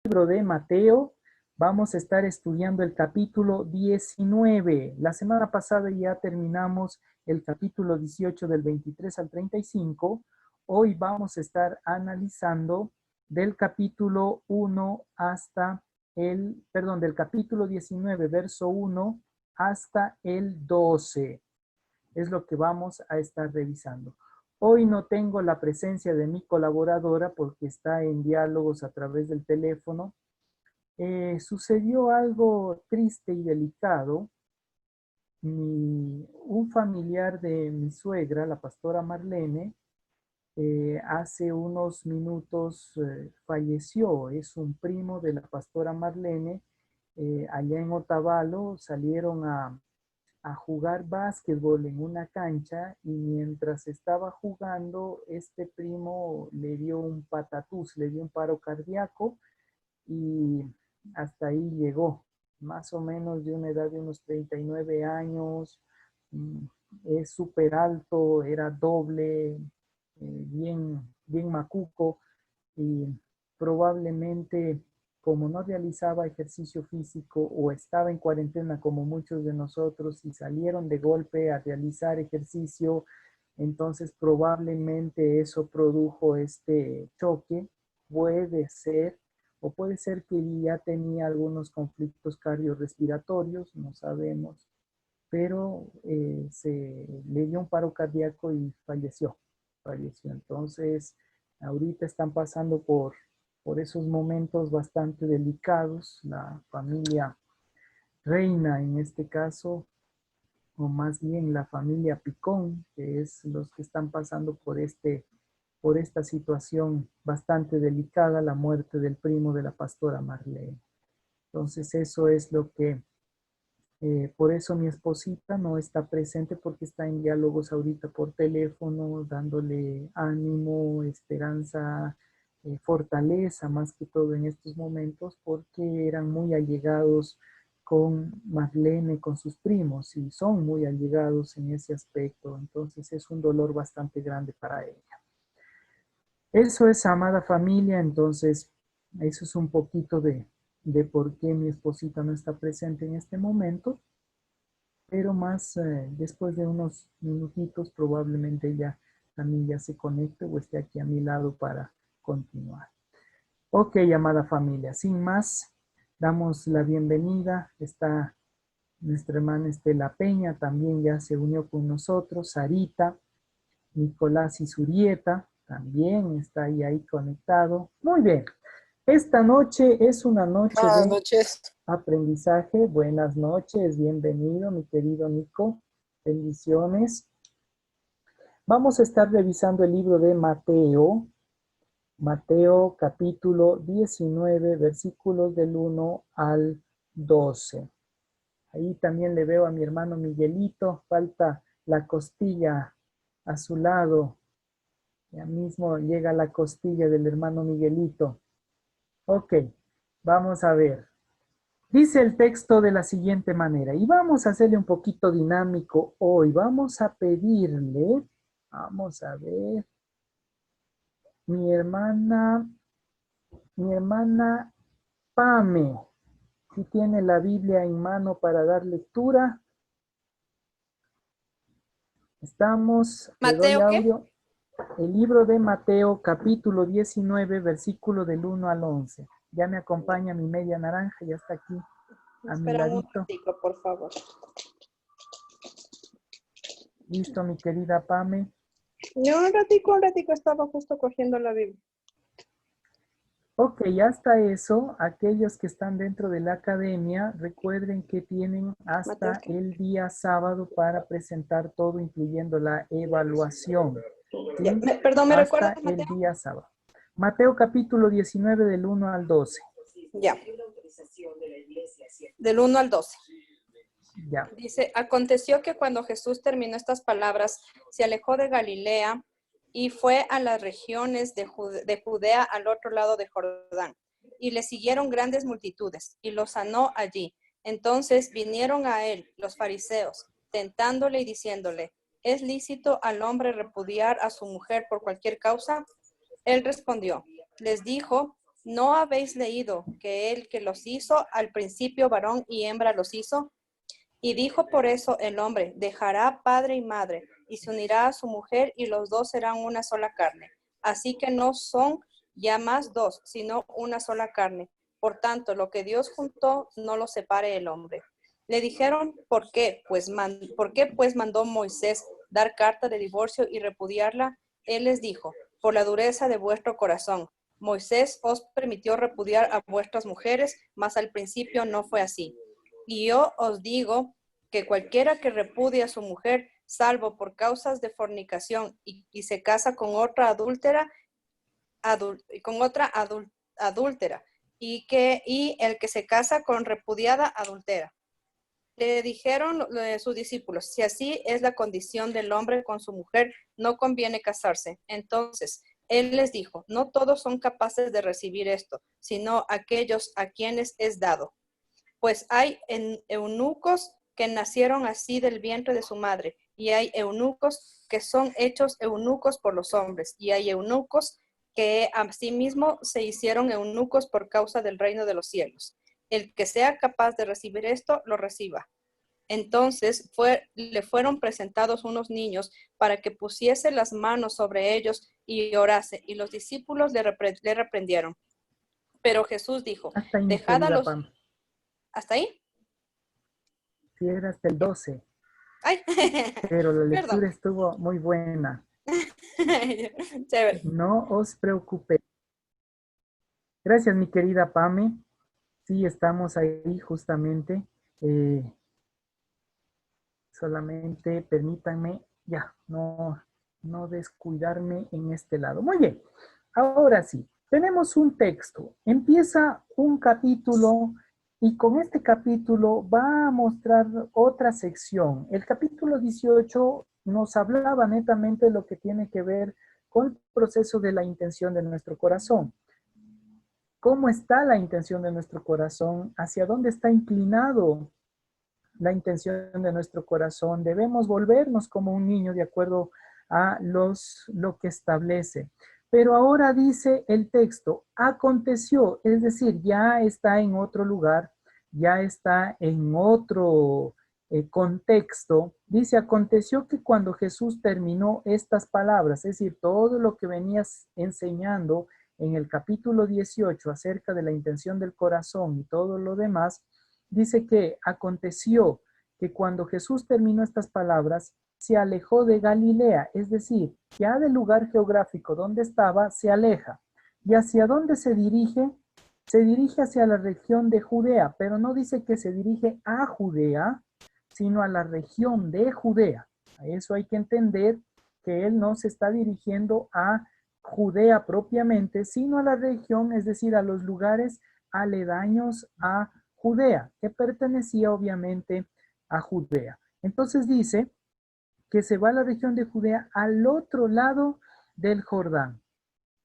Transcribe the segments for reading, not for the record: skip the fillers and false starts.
Libro de Mateo, vamos a estar estudiando el capítulo 19. La semana pasada ya terminamos el capítulo 18 del 23 al 35. Hoy vamos a estar analizando del capítulo 1 hasta del capítulo 19, verso 1 hasta el 12. Es lo que vamos a estar revisando. Hoy no tengo la presencia de mi colaboradora porque está en diálogos a través del teléfono. Sucedió algo triste y delicado. Un familiar de mi suegra, la pastora Marlene, hace unos minutos falleció. Es un primo de la pastora Marlene. Allá en Otavalo salieron a jugar básquetbol en una cancha y mientras estaba jugando, este primo le dio un patatús, le dio un paro cardíaco y hasta ahí llegó. Más o menos de una edad de unos 39 años, mm, es súper alto, era doble, bien macuco y probablemente como no realizaba ejercicio físico o estaba en cuarentena como muchos de nosotros y salieron de golpe a realizar ejercicio, entonces probablemente eso produjo este choque. Puede ser, o puede ser que ya tenía algunos conflictos cardiorrespiratorios, no sabemos, pero se le dio un paro cardíaco y falleció. Entonces, ahorita están pasando por esos momentos bastante delicados. La familia Reina, en este caso, o más bien la familia Picón, que es los que están pasando por esta situación bastante delicada, la muerte del primo de la pastora Marlene. Entonces, eso es lo que por eso mi esposita no está presente porque está en diálogos ahorita por teléfono, dándole ánimo, esperanza, fortaleza más que todo en estos momentos porque eran muy allegados con Marlene, con sus primos y son muy allegados en ese aspecto. Entonces es un dolor bastante grande para ella. Eso es, amada familia, entonces eso es un poquito de por qué mi esposita no está presente en este momento, pero más después de unos minutitos probablemente ella también ya se conecte o esté aquí a mi lado para continuar. Ok, amada familia, sin más, damos la bienvenida. Está nuestra hermana Estela Peña, también ya se unió con nosotros. Sarita, Nicolás y Surieta, también está ahí conectado. Muy bien, esta noche es una noche Buenas de noches. aprendizaje. Buenas noches, bienvenido mi querido Nico, bendiciones. Vamos a estar revisando el libro de Mateo, Mateo capítulo 19, versículos del 1 al 12. Ahí también le veo a mi hermano Miguelito, falta la costilla a su lado. Ya mismo llega la costilla del hermano Miguelito. Ok, vamos a ver. Dice el texto de la siguiente manera, y vamos a hacerle un poquito dinámico hoy. Vamos a pedirle, vamos a ver, mi hermana Pame, si tiene la Biblia en mano para dar lectura. Estamos, le doy ¿Mateo qué? audio. El libro de Mateo, capítulo 19, versículo del 1 al 11. Ya me acompaña mi media naranja, ya está aquí a mi Espera un ladito. ratito, por favor. Listo, mi querida Pame. Yo un ratico estaba justo cogiendo la Biblia. Ok, hasta eso, aquellos que están dentro de la academia, recuerden que tienen ¿Mateo hasta qué? el día sábado para presentar todo, incluyendo la evaluación. Ya, ¿Sí? perdón, ¿me recuerdas, Hasta el Mateo? día sábado. Mateo capítulo 19 del 1 al 12. Ya. Del 1 al 12. Ya. Dice, aconteció que cuando Jesús terminó estas palabras, se alejó de Galilea y fue a las regiones de Judea al otro lado de Jordán. Y le siguieron grandes multitudes y lo sanó allí. Entonces vinieron a él los fariseos, tentándole y diciéndole, ¿es lícito al hombre repudiar a su mujer por cualquier causa? Él respondió, les dijo ¿no habéis leído que el que los hizo al principio varón y hembra los hizo? Y dijo por eso el hombre, dejará padre y madre, y se unirá a su mujer, y los dos serán una sola carne. Así que no son ya más dos, sino una sola carne. Por tanto, lo que Dios juntó, no lo separe el hombre. Le dijeron, ¿por qué? ¿Por qué pues mandó Moisés dar carta de divorcio y repudiarla? Él les dijo, por la dureza de vuestro corazón. Moisés os permitió repudiar a vuestras mujeres, mas al principio no fue así. Y yo os digo que cualquiera que repudie a su mujer, salvo por causas de fornicación, y se casa con otra adúltera, adúltera, y el que se casa con repudiada adultera. Le dijeron sus discípulos, si así es la condición del hombre con su mujer, no conviene casarse. Entonces, él les dijo, no todos son capaces de recibir esto, sino aquellos a quienes es dado. Pues hay eunucos que nacieron así del vientre de su madre, y hay eunucos que son hechos eunucos por los hombres, y hay eunucos que asimismo se hicieron eunucos por causa del reino de los cielos. El que sea capaz de recibir esto, lo reciba. Entonces le fueron presentados unos niños para que pusiese las manos sobre ellos y orase, y los discípulos le reprendieron. Pero Jesús dijo, Hasta ahí, mi dejad a querida los... Pam. ¿Hasta ahí? Si era hasta el 12, Ay, pero la perdón. lectura estuvo muy buena. Chévere. No os preocupéis. Gracias, mi querida Pame. Sí, estamos ahí justamente. Eh, Solamente permítanme, ya, no descuidarme en este lado. Muy bien, ahora sí, tenemos un texto. Empieza un capítulo y con este capítulo va a mostrar otra sección. El capítulo 18 nos hablaba netamente de lo que tiene que ver con el proceso de la intención de nuestro corazón. ¿Cómo está la intención de nuestro corazón? ¿Hacia dónde está inclinado la intención de nuestro corazón? Debemos volvernos como un niño de acuerdo a lo que establece. Pero ahora dice el texto, aconteció, es decir, ya está en otro lugar, ya está en otro contexto. Dice, aconteció que cuando Jesús terminó estas palabras, es decir, todo lo que venías enseñando en el capítulo 18 acerca de la intención del corazón y todo lo demás, dice que aconteció que cuando Jesús terminó estas palabras, se alejó de Galilea, es decir, ya del lugar geográfico donde estaba, se aleja. ¿Y hacia dónde se dirige? Se dirige hacia la región de Judea, pero no dice que se dirige a Judea, sino a la región de Judea. A eso hay que entender que él no se está dirigiendo a Judea propiamente, sino a la región, es decir, a los lugares aledaños a Judea, que pertenecía obviamente a Judea. Entonces dice que se va a la región de Judea al otro lado del Jordán.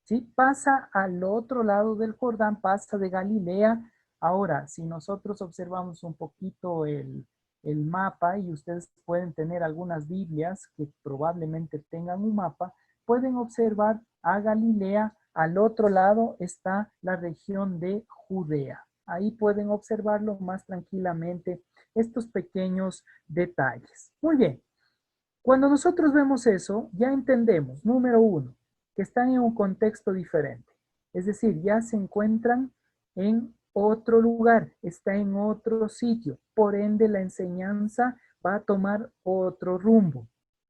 ¿Sí? Pasa al otro lado del Jordán, pasa de Galilea. Ahora, si nosotros observamos un poquito el mapa, y ustedes pueden tener algunas Biblias que probablemente tengan un mapa, pueden observar a Galilea, al otro lado está la región de Judea. Ahí pueden observarlo más tranquilamente, estos pequeños detalles. Muy bien, cuando nosotros vemos eso, ya entendemos, número uno, que están en un contexto diferente. Es decir, ya se encuentran en otro lugar, está en otro sitio. Por ende, la enseñanza va a tomar otro rumbo.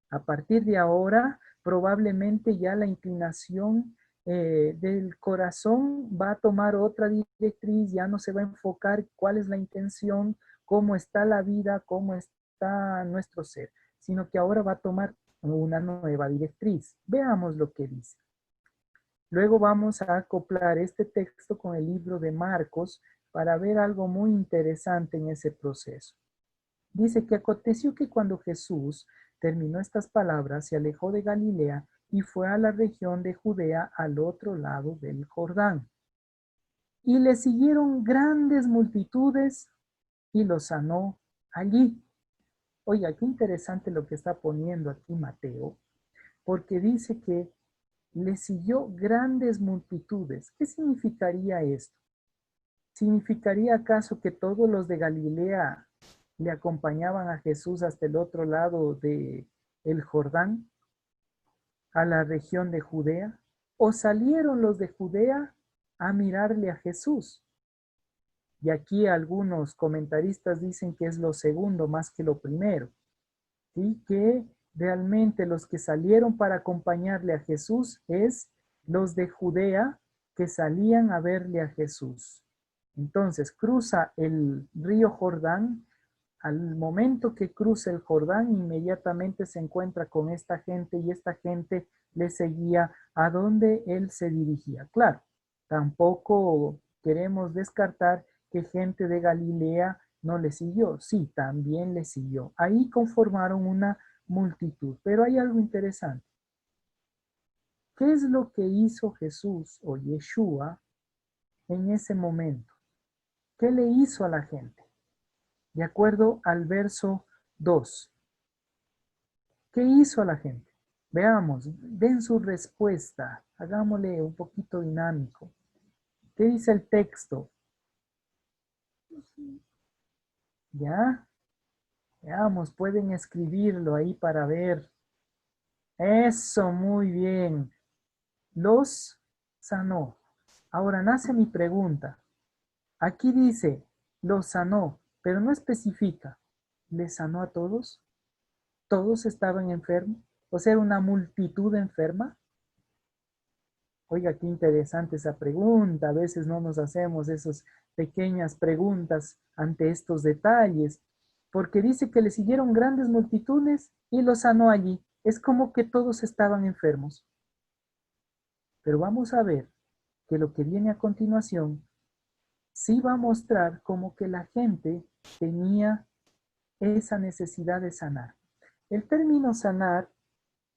A partir de ahora, probablemente ya la inclinación del corazón va a tomar otra directriz, ya no se va a enfocar cuál es la intención, cómo está la vida, cómo está nuestro ser, sino que ahora va a tomar una nueva directriz. Veamos lo que dice. Luego vamos a acoplar este texto con el libro de Marcos para ver algo muy interesante en ese proceso. Dice que aconteció que cuando Jesús terminó estas palabras, se alejó de Galilea y fue a la región de Judea al otro lado del Jordán. Y le siguieron grandes multitudes y lo sanó allí. Oiga, qué interesante lo que está poniendo aquí Mateo, porque dice que le siguió grandes multitudes. ¿Qué significaría esto? ¿Significaría acaso que todos los de Galilea le acompañaban a Jesús hasta el otro lado de el Jordán, a la región de Judea? ¿O salieron los de Judea a mirarle a Jesús? Y aquí algunos comentaristas dicen que es lo segundo más que lo primero, ¿sí? Que realmente los que salieron para acompañarle a Jesús es los de Judea que salían a verle a Jesús. Entonces cruza el río Jordán. Al momento que cruza el Jordán, inmediatamente se encuentra con esta gente y esta gente le seguía a donde él se dirigía. Claro, tampoco queremos descartar que gente de Galilea no le siguió. Sí, también le siguió. Ahí conformaron una multitud. Pero hay algo interesante. ¿Qué es lo que hizo Jesús o Yeshua en ese momento? ¿Qué le hizo a la gente? De acuerdo al verso 2. ¿Qué hizo a la gente? Veamos, den su respuesta. Hagámosle un poquito dinámico. ¿Qué dice el texto? ¿Ya? Veamos, pueden escribirlo ahí para ver. Eso, muy bien. Los sanó. Ahora nace mi pregunta. Aquí dice, los sanó, pero no especifica. ¿Les sanó a todos? ¿Todos estaban enfermos? O sea, una multitud enferma. Oiga, qué interesante esa pregunta. A veces no nos hacemos esas pequeñas preguntas ante estos detalles, porque dice que le siguieron grandes multitudes y los sanó allí. Es como que todos estaban enfermos. Pero vamos a ver que lo que viene a continuación sí va a mostrar como que la gente tenía esa necesidad de sanar. El término sanar,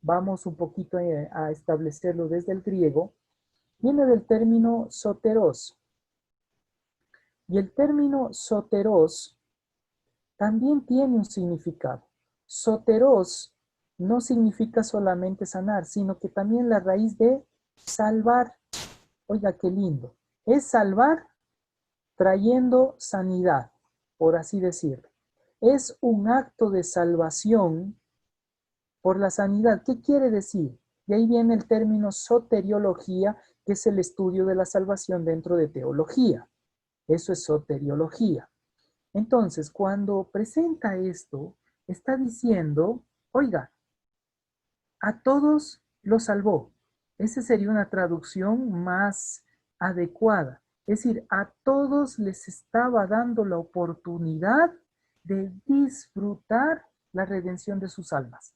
vamos un poquito a establecerlo desde el griego, viene del término soteros. Y el término soteros también tiene un significado. Soteros no significa solamente sanar, sino que también la raíz de salvar. Oiga, qué lindo. Es salvar trayendo sanidad, por así decirlo. Es un acto de salvación por la sanidad. ¿Qué quiere decir? De ahí viene el término soteriología, que es el estudio de la salvación dentro de teología. Eso es soteriología. Entonces, cuando presenta esto, está diciendo, oiga, a todos los salvó. Esa sería una traducción más adecuada. Es decir, a todos les estaba dando la oportunidad de disfrutar la redención de sus almas.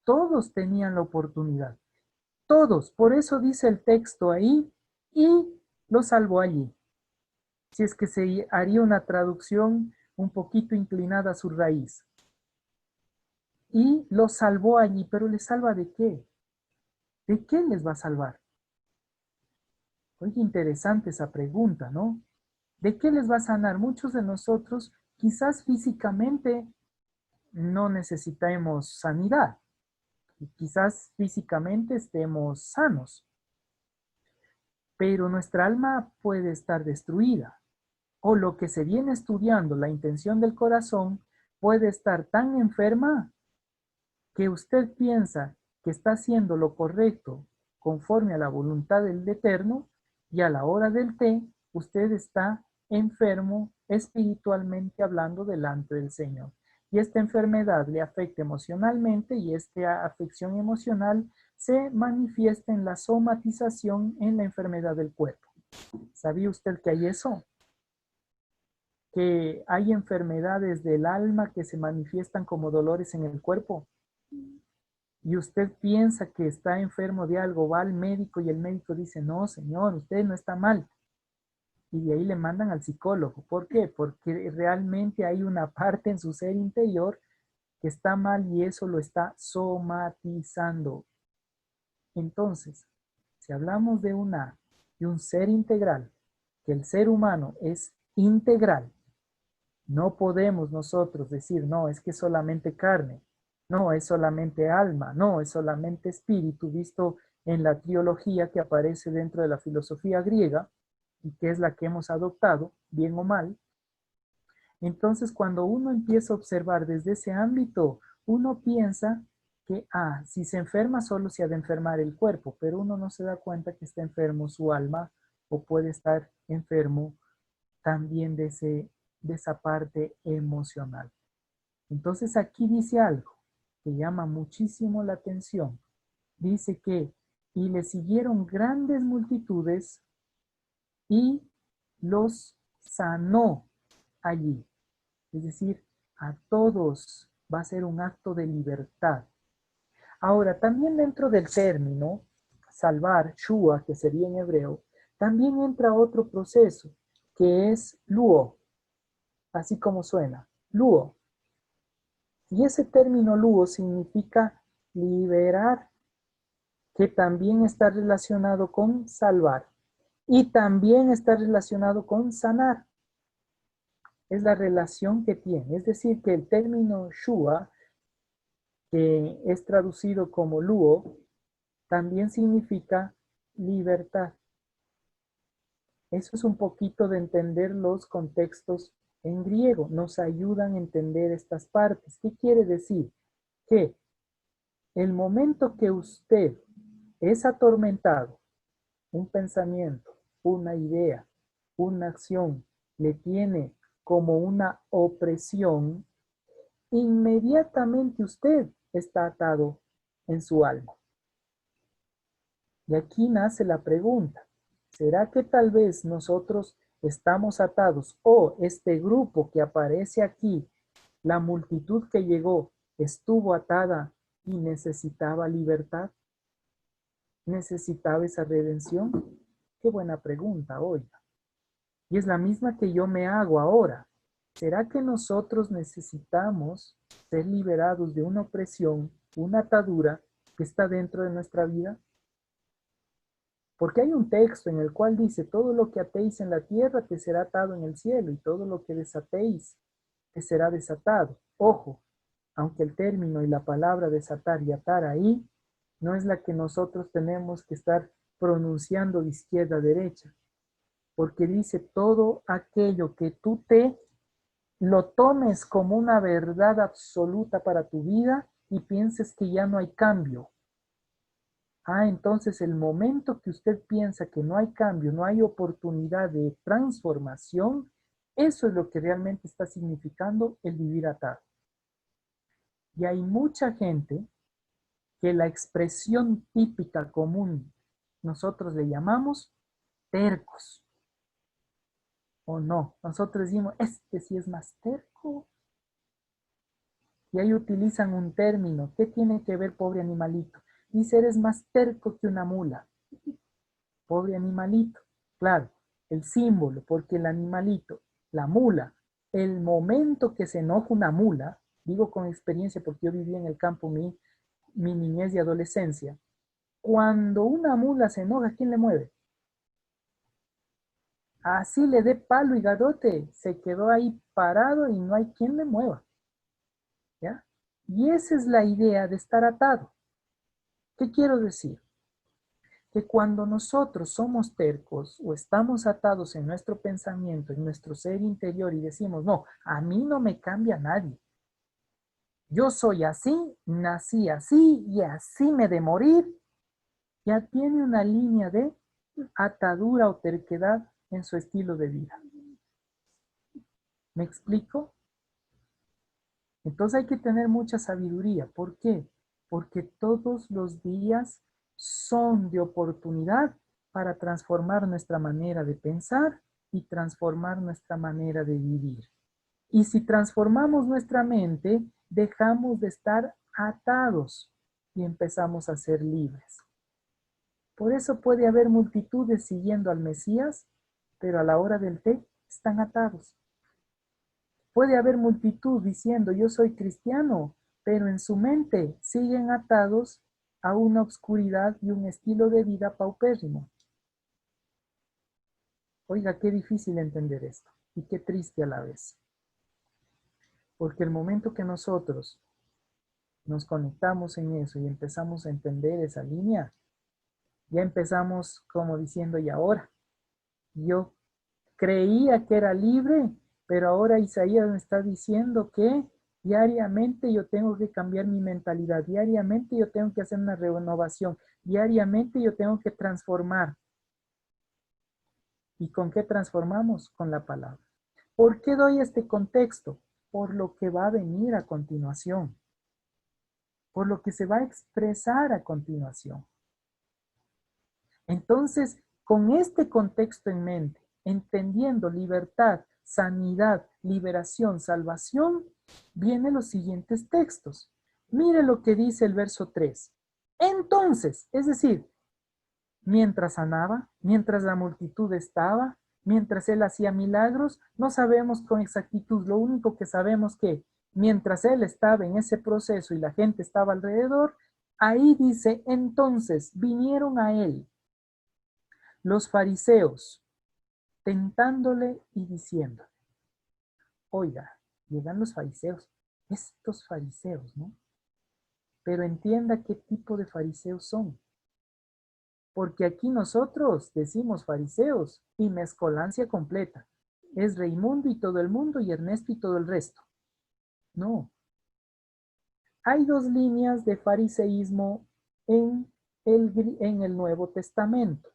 Todos tenían la oportunidad. Todos. Por eso dice el texto ahí, y los salvó allí. Si es que se haría una traducción un poquito inclinada a su raíz. Y los salvó allí, pero ¿les salva de qué? ¿De qué les va a salvar? Oye, interesante esa pregunta, ¿no? ¿De qué les va a sanar? Muchos de nosotros quizás físicamente no necesitemos sanidad. Quizás físicamente estemos sanos, pero nuestra alma puede estar destruida. O lo que se viene estudiando, la intención del corazón, puede estar tan enferma que usted piensa que está haciendo lo correcto conforme a la voluntad del Eterno y a la hora del té, usted está enfermo espiritualmente hablando delante del Señor. Y esta enfermedad le afecta emocionalmente y esta afección emocional se manifiesta en la somatización en la enfermedad del cuerpo. ¿Sabía usted que hay eso? Que hay enfermedades del alma que se manifiestan como dolores en el cuerpo. Y usted piensa que está enfermo de algo, va al médico y el médico dice, no, señor, usted no está mal. Y de ahí le mandan al psicólogo. ¿Por qué? Porque realmente hay una parte en su ser interior que está mal y eso lo está somatizando. Entonces, si hablamos de un ser integral, que el ser humano es integral, no podemos nosotros decir, no, es que solamente carne, no, es solamente alma, no, es solamente espíritu, visto en la triología que aparece dentro de la filosofía griega y que es la que hemos adoptado, bien o mal. Entonces, cuando uno empieza a observar desde ese ámbito, uno piensa que, si se enferma solo se ha de enfermar el cuerpo, pero uno no se da cuenta que está enfermo su alma o puede estar enfermo también de esa parte emocional. Entonces aquí dice algo que llama muchísimo la atención. Dice que, y le siguieron grandes multitudes y los sanó allí. Es decir, a todos va a ser un acto de libertad. Ahora, también dentro del término salvar, shua, que sería en hebreo, también entra otro proceso, que es luo, así como suena, luo. Y ese término luo significa liberar, que también está relacionado con salvar y también está relacionado con sanar. Es la relación que tiene. Es decir, que el término shua, que es traducido como luo, también significa libertad. Eso es un poquito de entender los contextos en griego. Nos ayudan a entender estas partes. ¿Qué quiere decir? Que el momento que usted es atormentado, un pensamiento, una idea, una acción, le tiene como una opresión, inmediatamente usted está atado en su alma. Y aquí nace la pregunta, ¿será que tal vez nosotros estamos atados o este grupo que aparece aquí, la multitud que llegó, estuvo atada y necesitaba libertad? ¿Necesitaba esa redención? Qué buena pregunta, oiga. Y es la misma que yo me hago ahora. ¿Será que nosotros necesitamos ser liberados de una opresión, una atadura que está dentro de nuestra vida? Porque hay un texto en el cual dice, todo lo que atéis en la tierra te será atado en el cielo y todo lo que desatéis te será desatado. Ojo, aunque el término y la palabra desatar y atar ahí no es la que nosotros tenemos que estar pronunciando de izquierda a derecha, porque dice todo aquello que tú lo tomes como una verdad absoluta para tu vida y pienses que ya no hay cambio. Entonces el momento que usted piensa que no hay cambio, no hay oportunidad de transformación, eso es lo que realmente está significando el vivir atado. Y hay mucha gente que la expresión típica común nosotros le llamamos tercos. ¿O no? Nosotros decimos, este sí es más terco. Y ahí utilizan un término. ¿Qué tiene que ver, pobre animalito? Dice, eres más terco que una mula. Pobre animalito. Claro, el símbolo, porque el animalito, la mula, el momento que se enoja una mula, digo con experiencia porque yo viví en el campo mi niñez y adolescencia, cuando una mula se enoja, ¿quién le mueve? Así le dé palo y garrote, se quedó ahí parado y no hay quien le mueva. ¿Ya? Y esa es la idea de estar atado. ¿Qué quiero decir? Que cuando nosotros somos tercos o estamos atados en nuestro pensamiento, en nuestro ser interior y decimos, no, a mí no me cambia nadie. Yo soy así, nací así y así me de morir, ya tiene una línea de atadura o terquedad en su estilo de vida. ¿Me explico? Entonces hay que tener mucha sabiduría. ¿Por qué? Porque todos los días son de oportunidad para transformar nuestra manera de pensar y transformar nuestra manera de vivir. Y si transformamos nuestra mente, dejamos de estar atados y empezamos a ser libres. Por eso puede haber multitudes siguiendo al Mesías, pero a la hora del té están atados. Puede haber multitud diciendo yo soy cristiano, pero en su mente siguen atados a una oscuridad y un estilo de vida paupérrimo. Oiga, qué difícil entender esto y qué triste a la vez. Porque el momento que nosotros nos conectamos en eso y empezamos a entender esa línea, Ya empezamos como diciendo, y ahora, yo creía que era libre, pero ahora Isaías me está diciendo que diariamente yo tengo que cambiar mi mentalidad, diariamente yo tengo que hacer una renovación, diariamente yo tengo que transformar. ¿Y con qué transformamos? Con la palabra. ¿Por qué doy este contexto? Por lo que va a venir a continuación, por lo que se va a expresar a continuación. Entonces, con este contexto en mente, entendiendo libertad, sanidad, liberación, salvación, vienen los siguientes textos. Mire lo que dice el verso 3. Entonces, es decir, mientras sanaba, mientras la multitud estaba, mientras él hacía milagros, no sabemos con exactitud. Lo único que sabemos que mientras él estaba en ese proceso y la gente estaba alrededor, ahí dice, entonces vinieron a él los fariseos, tentándole y diciendo, oiga, llegan los fariseos, estos fariseos, ¿no? Pero entienda qué tipo de fariseos son. Porque aquí nosotros decimos fariseos y mezcolancia completa. Es Raimundo y todo el mundo y Ernesto y todo el resto. No. Hay dos líneas de fariseísmo en el Nuevo Testamento,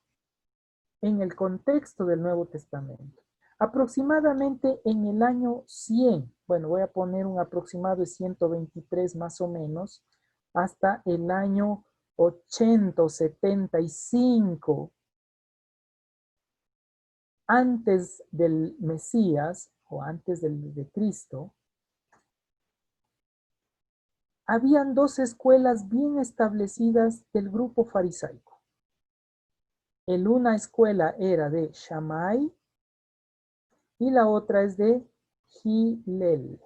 en el contexto del Nuevo Testamento. Aproximadamente en el año 100, bueno, voy a poner un aproximado de 123 más o menos, hasta el año 80 o 75 antes del Mesías o antes de Cristo, habían dos escuelas bien establecidas del grupo farisaico. Una escuela era de Shammai y la otra es de Hillel.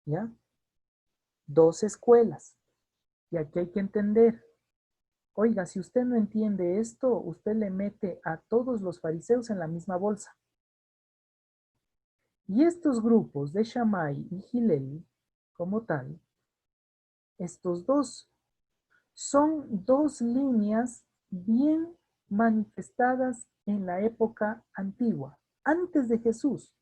¿Ya? Dos escuelas. Y aquí hay que entender. Oiga, si usted no entiende esto, usted le mete a todos los fariseos en la misma bolsa. Y estos grupos de Shammai y Hillel, como tal, estos dos son dos líneas bien manifestadas en la época antigua, antes de Jesús.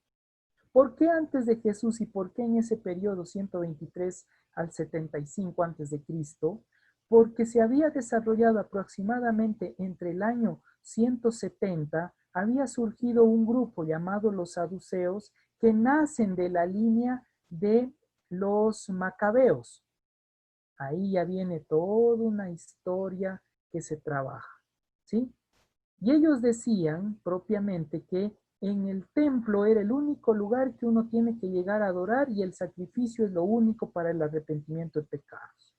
¿Por qué antes de Jesús y por qué en ese periodo 123 al 75 antes de Cristo? Porque se había desarrollado aproximadamente entre el año 170, había surgido un grupo llamado los saduceos que nacen de la línea de los macabeos. Ahí ya viene toda una historia que se trabaja, ¿sí? Y ellos decían propiamente que en el templo era el único lugar que uno tiene que llegar a adorar y el sacrificio es lo único para el arrepentimiento de pecados.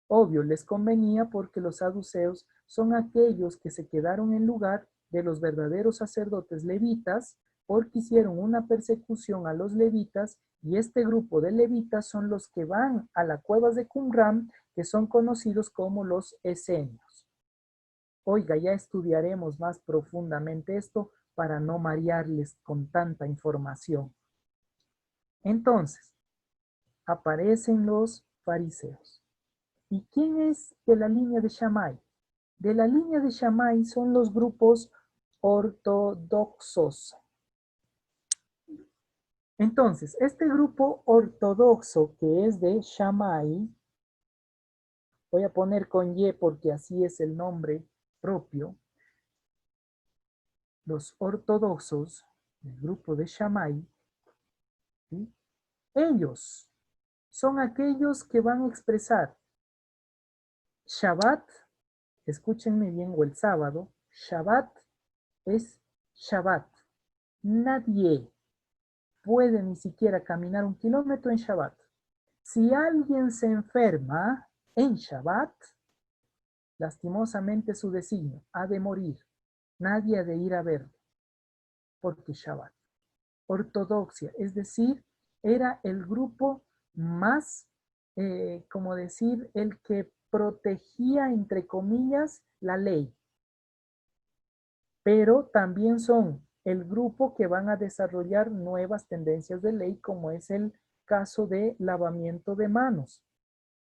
Obvio, les convenía porque los saduceos son aquellos que se quedaron en lugar de los verdaderos sacerdotes levitas porque hicieron una persecución a los levitas y este grupo de levitas son los que van a las cuevas de Qumran, que son conocidos como los esenios. Oiga, ya estudiaremos más profundamente esto para no marearles con tanta información. Entonces, aparecen los fariseos. ¿Y quién es de la línea de Shammai? De la línea de Shammai son los grupos ortodoxos. Entonces, este grupo ortodoxo que es de Shammai, voy a poner con Y porque así es el nombre propio, los ortodoxos, el grupo de Shammai, ¿sí? Ellos son aquellos que van a expresar Shabbat, escúchenme bien, o el sábado, Shabbat es Shabbat. Nadie puede ni siquiera caminar 1 kilómetro en Shabbat. Si alguien se enferma en Shabbat, lastimosamente su designio ha de morir. Nadie ha de ir a verlo, porque Shabbat. Ortodoxia, es decir, era el grupo más, como decir, el que protegía, entre comillas, la ley. Pero también son el grupo que van a desarrollar nuevas tendencias de ley, como es el caso de lavamiento de manos.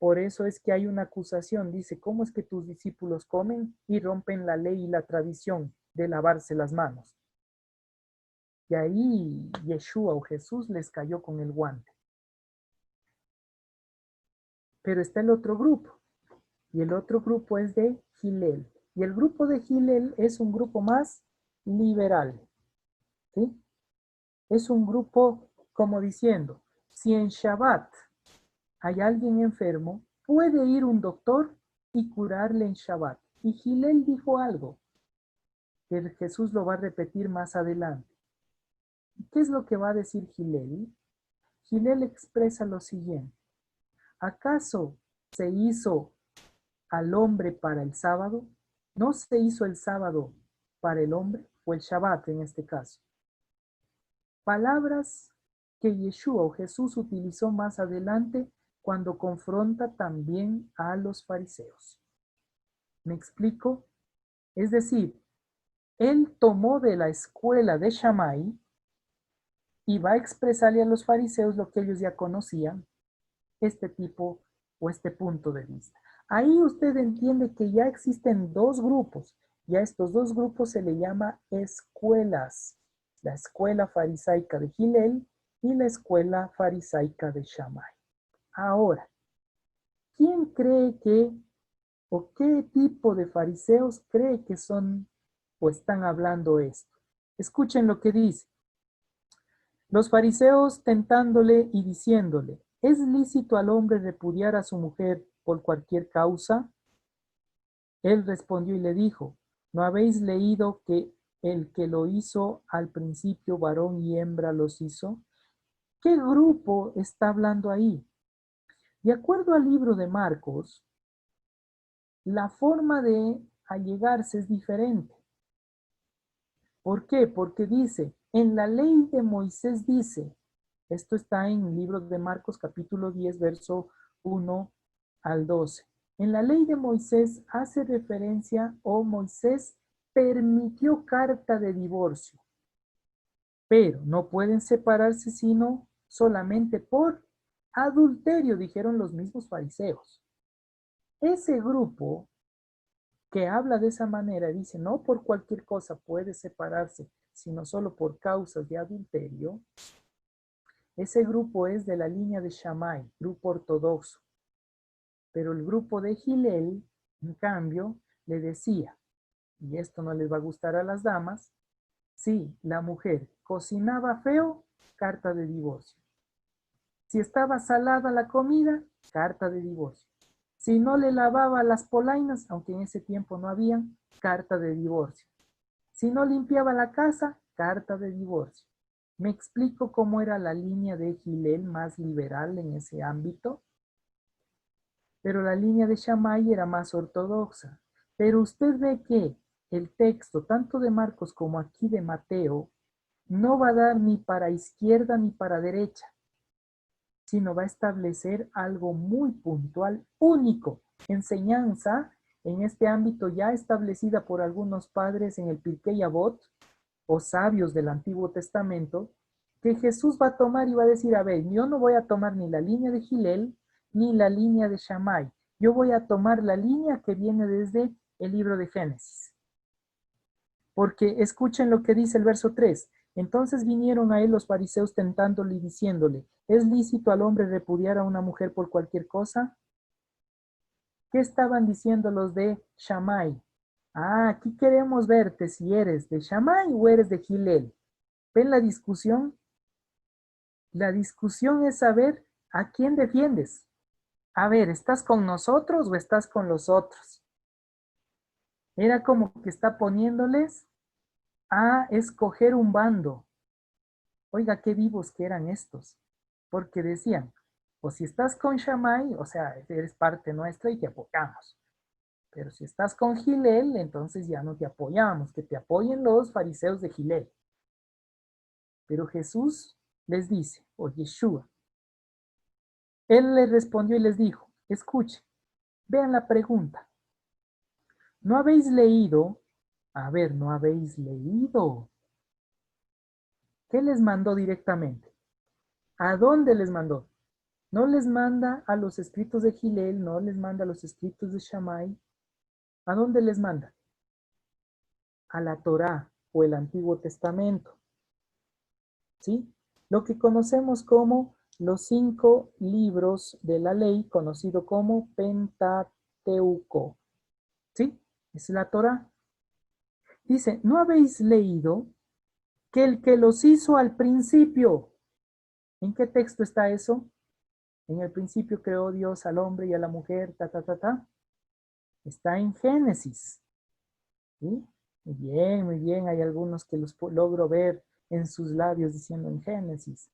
Por eso es que hay una acusación. Dice, ¿cómo es que tus discípulos comen y rompen la ley y la tradición de lavarse las manos? Y ahí Yeshua o Jesús les cayó con el guante. Pero está el otro grupo. Y el otro grupo es de Hillel. Y el grupo de Hillel es un grupo más liberal. ¿Sí? Es un grupo como diciendo, si en Shabbat hay alguien enfermo, puede ir un doctor y curarle en Shabbat. Y Hillel dijo algo, que Jesús lo va a repetir más adelante. ¿Qué es lo que va a decir Hillel? Hillel expresa lo siguiente. ¿Acaso se hizo al hombre para el sábado? ¿No se hizo el sábado para el hombre? O el Shabbat en este caso. Palabras que Yeshua o Jesús utilizó más adelante cuando confronta también a los fariseos. ¿Me explico? Es decir, él tomó de la escuela de Shammai y va a expresarle a los fariseos lo que ellos ya conocían, este tipo o este punto de vista. Ahí usted entiende que ya existen dos grupos, y a estos dos grupos se le llama escuelas, la escuela farisaica de Hillel y la escuela farisaica de Shammai. Ahora, ¿quién cree que, o qué tipo de fariseos cree que son o están hablando esto? Escuchen lo que dice. Los fariseos tentándole y diciéndole, ¿es lícito al hombre repudiar a su mujer por cualquier causa? Él respondió y le dijo, ¿no habéis leído que el que lo hizo al principio varón y hembra los hizo? ¿Qué grupo está hablando ahí? De acuerdo al libro de Marcos, la forma de allegarse es diferente. ¿Por qué? Porque dice, en la ley de Moisés dice, esto está en el libro de Marcos capítulo 10, verso 1 al 12. En la ley de Moisés hace referencia, o Moisés permitió carta de divorcio, pero no pueden separarse sino solamente por adulterio, dijeron los mismos fariseos. Ese grupo que habla de esa manera, dice, no por cualquier cosa puede separarse, sino solo por causas de adulterio. Ese grupo es de la línea de Shammai, grupo ortodoxo. Pero el grupo de Hillel, en cambio, le decía, y esto no les va a gustar a las damas, si la mujer cocinaba feo, carta de divorcio. Si estaba salada la comida, carta de divorcio. Si no le lavaba las polainas, aunque en ese tiempo no habían, carta de divorcio. Si no limpiaba la casa, carta de divorcio. ¿Me explico cómo era la línea de Hillel más liberal en ese ámbito? Pero la línea de Shammai era más ortodoxa. Pero usted ve que el texto, tanto de Marcos como aquí de Mateo, no va a dar ni para izquierda ni para derecha, sino va a establecer algo muy puntual, único, enseñanza en este ámbito ya establecida por algunos padres en el Pirkei Avot, o sabios del Antiguo Testamento, que Jesús va a tomar y va a decir, a ver, yo no voy a tomar ni la línea de Hillel, ni la línea de Shammai, yo voy a tomar la línea que viene desde el libro de Génesis. Porque escuchen lo que dice el verso 3. Entonces vinieron a él los fariseos tentándole y diciéndole, ¿es lícito al hombre repudiar a una mujer por cualquier cosa? ¿Qué estaban diciendo los de Shammai? Ah, aquí queremos verte si eres de Shammai o eres de Hillel. ¿Ven la discusión? La discusión es saber a quién defiendes. A ver, ¿estás con nosotros o estás con los otros? Era como que está poniéndoles a escoger un bando. Oiga, qué vivos que eran estos. Porque decían, o si estás con Shammai, o sea, eres parte nuestra y te apoyamos. Pero si estás con Hillel, entonces ya no te apoyamos, que te apoyen los fariseos de Hillel. Pero Jesús les dice, o Yeshua, él les respondió y les dijo, escuchen, vean la pregunta. ¿No habéis leído? A ver, ¿no habéis leído? ¿Qué les mandó directamente? ¿A dónde les mandó? No les manda a los escritos de Gilel, no les manda a los escritos de Shammai. ¿A dónde les manda? A la Torá o el Antiguo Testamento. ¿Sí? Lo que conocemos como los 5 libros de la ley, conocido como Pentateuco. ¿Sí? Es la Torá. Dice, ¿no habéis leído que el que los hizo al principio? ¿En qué texto está eso? En el principio creó Dios al hombre y a la mujer, Está en Génesis. ¿Sí? Muy bien. Hay algunos que los logro ver en sus labios diciendo en Génesis.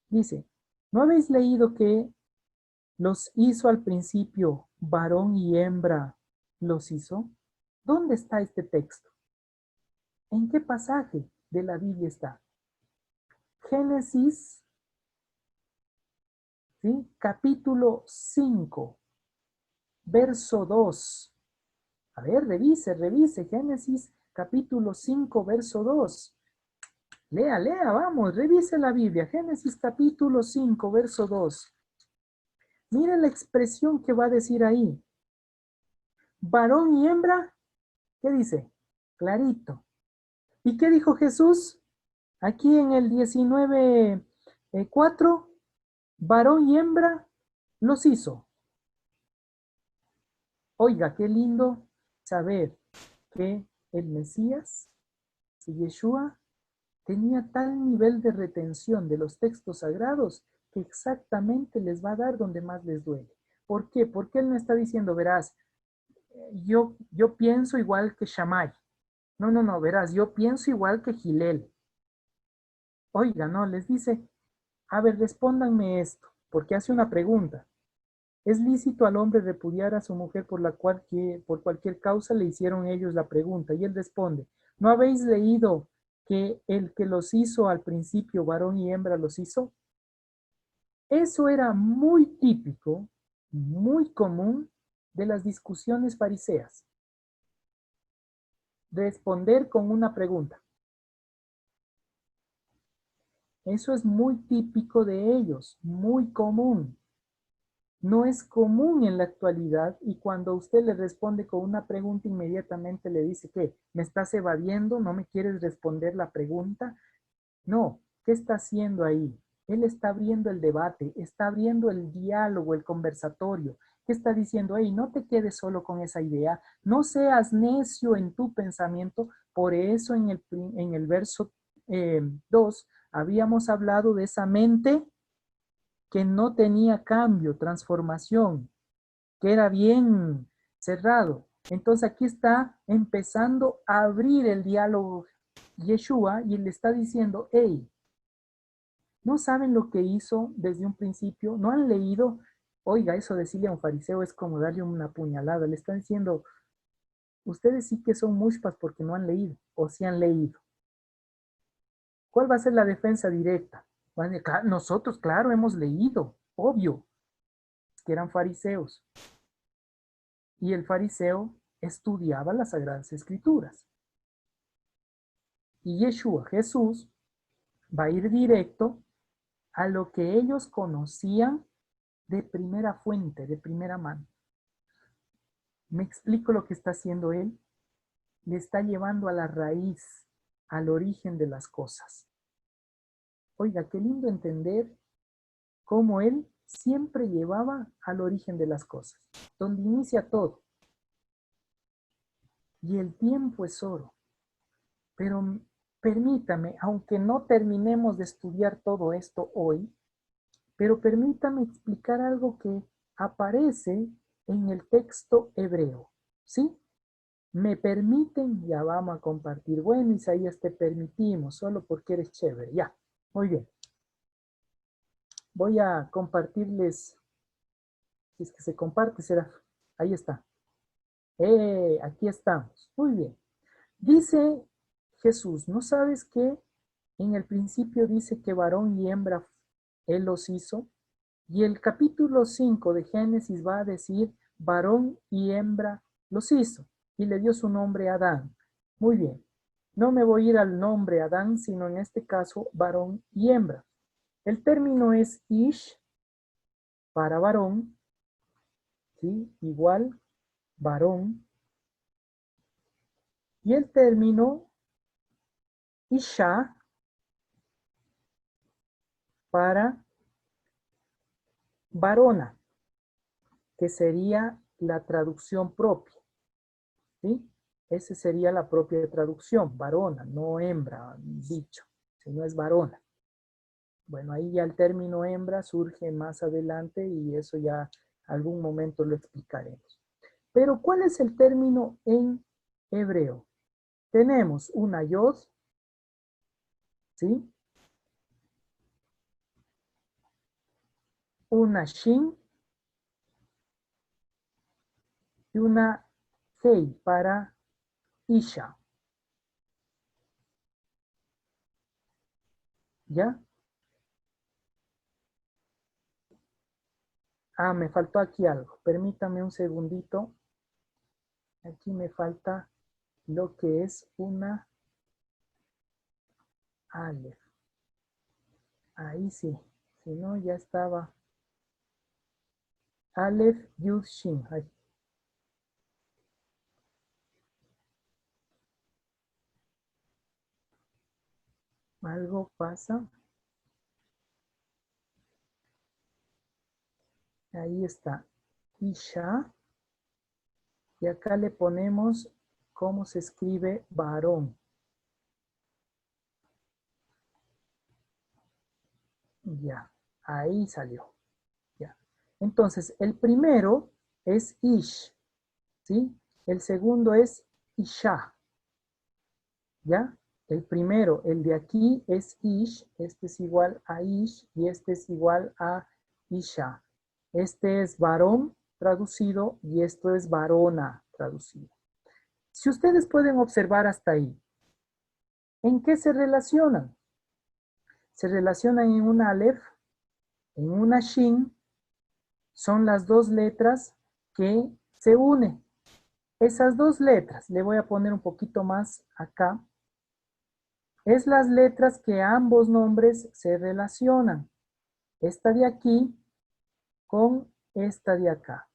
Dice, ¿no habéis leído que los hizo al principio varón y hembra los hizo? ¿Dónde está este texto? ¿En qué pasaje de la Biblia está? Génesis, ¿sí? Capítulo 5, verso 2. A ver, revise. Génesis, capítulo 5, verso 2. Lea, vamos, revise la Biblia. Génesis, capítulo 5, verso 2. Mire la expresión que va a decir ahí. Varón y hembra, ¿qué dice? Clarito. ¿Y qué dijo Jesús? Aquí en el 19:4, varón y hembra los hizo. Oiga, qué lindo saber que el Mesías, Yeshua, tenía tal nivel de retención de los textos sagrados que exactamente les va a dar donde más les duele. ¿Por qué? Porque él no está diciendo, verás, yo pienso igual que Shammai. No, verás, yo pienso igual que Gilel. Oiga, no, les dice, a ver, respóndanme esto, porque hace una pregunta. ¿Es lícito al hombre repudiar a su mujer por la cual por cualquier causa le hicieron ellos la pregunta? Y él responde, ¿no habéis leído que el que los hizo al principio, varón y hembra, los hizo? Eso era muy típico, muy común de las discusiones fariseas. Responder con una pregunta. Eso es muy típico de ellos, muy común. No es común en la actualidad y cuando usted le responde con una pregunta inmediatamente le dice que me estás evadiendo, no me quieres responder la pregunta. No, ¿qué está haciendo ahí? Él está abriendo el debate, está abriendo el diálogo, el conversatorio. ¿Qué está diciendo? Hey, no te quedes solo con esa idea, no seas necio en tu pensamiento. Por eso en el verso 2 habíamos hablado de esa mente que no tenía cambio, transformación, que era bien cerrado. Entonces aquí está empezando a abrir el diálogo Yeshua y le está diciendo, hey, ¿no saben lo que hizo desde un principio? ¿No han leído? Oiga, eso decirle a un fariseo es como darle una puñalada. Le está diciendo, ustedes sí que son mushpas porque no han leído o sí han leído. ¿Cuál va a ser la defensa directa? Nosotros, claro, hemos leído, obvio, que eran fariseos. Y el fariseo estudiaba las Sagradas Escrituras. Y Yeshua, Jesús, va a ir directo a lo que ellos conocían de primera fuente, de primera mano. ¿Me explico lo que está haciendo él? Le está llevando a la raíz, al origen de las cosas. Oiga, qué lindo entender cómo él siempre llevaba al origen de las cosas, donde inicia todo. Y el tiempo es oro. Pero permítame, aunque no terminemos de estudiar todo esto hoy, pero permítame explicar algo que aparece en el texto hebreo, ¿sí? ¿Me permiten? Ya vamos a compartir. Bueno, Isaías, te permitimos, solo porque eres chévere. Ya, muy bien. Voy a compartirles, si es que se comparte, será. Ahí está. Aquí estamos. Muy bien. Dice Jesús, ¿no sabes qué? En el principio dice que varón y hembra Él los hizo. Y el capítulo 5 de Génesis va a decir varón y hembra los hizo. Y le dio su nombre a Adán. Muy bien. No me voy a ir al nombre Adán, sino en este caso varón y hembra. El término es ish, para varón, ¿sí? Igual, varón. Y el término Isha para varona, que sería la traducción propia, ¿sí? Esa sería la propia traducción, varona, no hembra, dicho, sino es varona. Bueno, ahí ya el término hembra surge más adelante y eso ya algún momento lo explicaremos. Pero ¿cuál es el término en hebreo? Tenemos una yod, ¿sí? Una shin y una hei para isha. ¿Ya? Ah, me faltó aquí algo. Permítame un segundito. Aquí me falta lo que es una alef. Ahí sí. Si no, ya estaba. Alef, yud, shin. Ahí. Algo pasa. Ahí está. Isha. Y acá le ponemos cómo se escribe varón. Ya. Ahí salió. Ya. Entonces, el primero es ish. ¿Sí? El segundo es isha. ¿Ya? El primero, el de aquí es ish, este es igual a ish y este es igual a isha. Este es varón traducido y esto es varona traducido. Si ustedes pueden observar hasta ahí, ¿en qué se relacionan? Se relacionan en un alef, en una shin, son las dos letras que se unen. Esas dos letras, le voy a poner un poquito más acá, es las letras que ambos nombres se relacionan. Esta de aquí con esta de acá.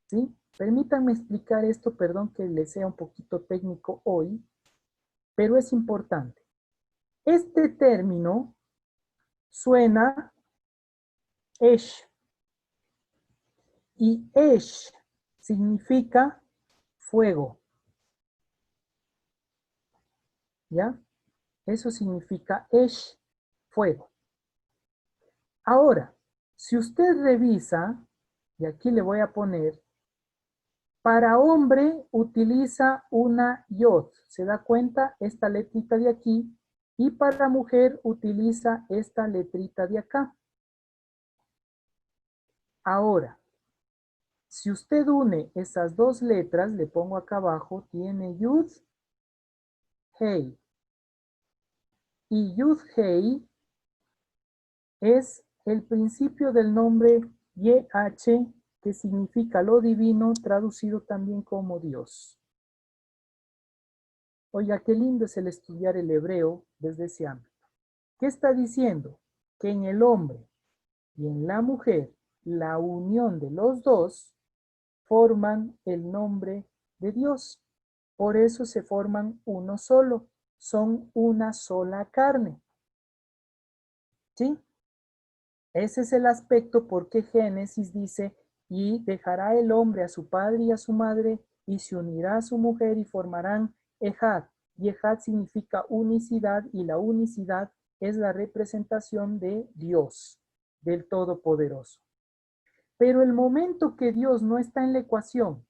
¿Sí? Permítanme explicar esto, perdón que les sea un poquito técnico hoy, pero es importante. Este término suena esh. Y esh significa fuego. ¿Ya? Eso significa esh, fuego. Ahora, si usted revisa, y aquí le voy a poner, para hombre utiliza una yod. ¿Se da cuenta? Esta letrita de aquí. Y para mujer utiliza esta letrita de acá. Ahora, si usted une esas dos letras, le pongo acá abajo, tiene yud, hey. Y yud, hey es el principio del nombre YH, que significa lo divino, traducido también como Dios. Oiga, qué lindo es el estudiar el hebreo desde ese ámbito. ¿Qué está diciendo? Que en el hombre y en la mujer, la unión de los dos forman el nombre de Dios. Por eso se forman uno solo. Son una sola carne. ¿Sí? Ese es el aspecto porque Génesis dice, y dejará el hombre a su padre y a su madre, y se unirá a su mujer y formarán Ejad. Y Ejad significa unicidad, y la unicidad es la representación de Dios, del Todopoderoso. Pero el momento que Dios no está en la ecuación,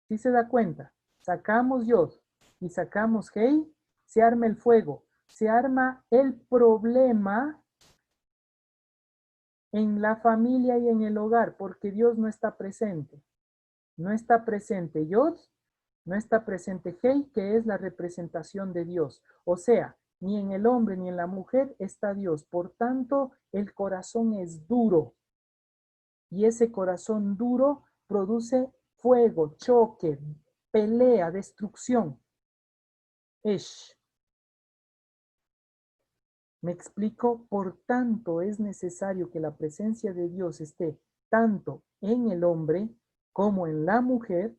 ¿sí se da cuenta? Sacamos Yod y sacamos Hei, se arma el fuego, se arma el problema en la familia y en el hogar, porque Dios no está presente. No está presente Yod, no está presente Hei, que es la representación de Dios. O sea, ni en el hombre ni en la mujer está Dios. Por tanto, el corazón es duro. Y ese corazón duro produce fuego, choque, pelea, destrucción. Esh. Me explico, por tanto es necesario que la presencia de Dios esté tanto en el hombre como en la mujer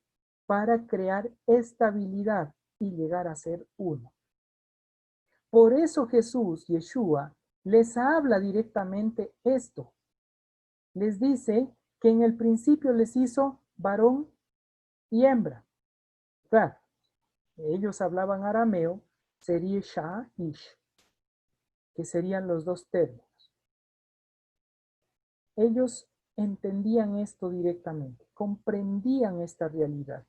para crear estabilidad y llegar a ser uno. Por eso Jesús, Yeshua, les habla directamente esto. Les dice que en el principio les hizo varón y hembra. Claro, ellos hablaban arameo, sería Shah, Ish, que serían los dos términos. Ellos entendían esto directamente, comprendían esta realidad.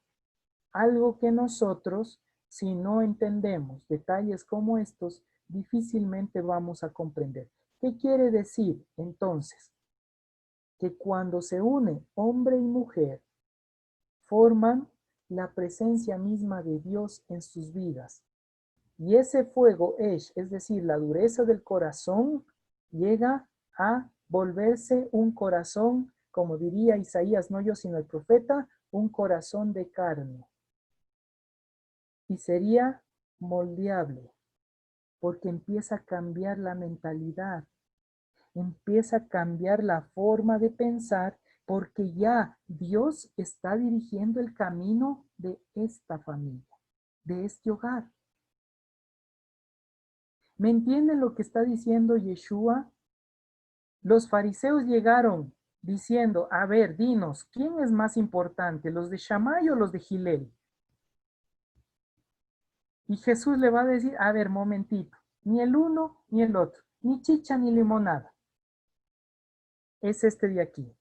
Algo que nosotros, si no entendemos detalles como estos, difícilmente vamos a comprender. ¿Qué quiere decir entonces? Que cuando se une hombre y mujer, forman la presencia misma de Dios en sus vidas. Y ese fuego, es decir, la dureza del corazón, llega a volverse un corazón, como diría Isaías, no yo sino el profeta, un corazón de carne. Y sería moldeable, porque empieza a cambiar la mentalidad, empieza a cambiar la forma de pensar, porque ya Dios está dirigiendo el camino de esta familia, de este hogar. ¿Me entienden lo que está diciendo Yeshua? Los fariseos llegaron diciendo, a ver, dinos, ¿quién es más importante, los de Shammai o los de Gilel? Y Jesús le va a decir, a ver, momentito, ni el uno ni el otro, ni chicha ni limonada. Es este de aquí,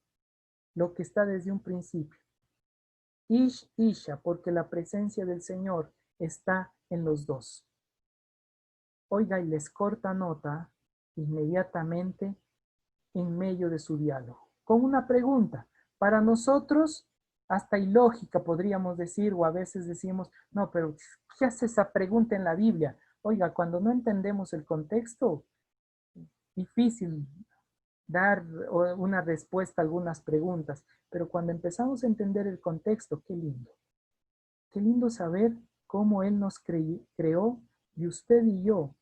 lo que está desde un principio. Ish, Isha, porque la presencia del Señor está en los dos. Oiga, y les corta nota inmediatamente en medio de su diálogo, con una pregunta. Para nosotros, hasta ilógica podríamos decir, o a veces decimos, no, pero ¿qué hace esa pregunta en la Biblia? Oiga, cuando no entendemos el contexto, difícil dar una respuesta a algunas preguntas, pero cuando empezamos a entender el contexto, qué lindo saber cómo Él nos creó y usted y yo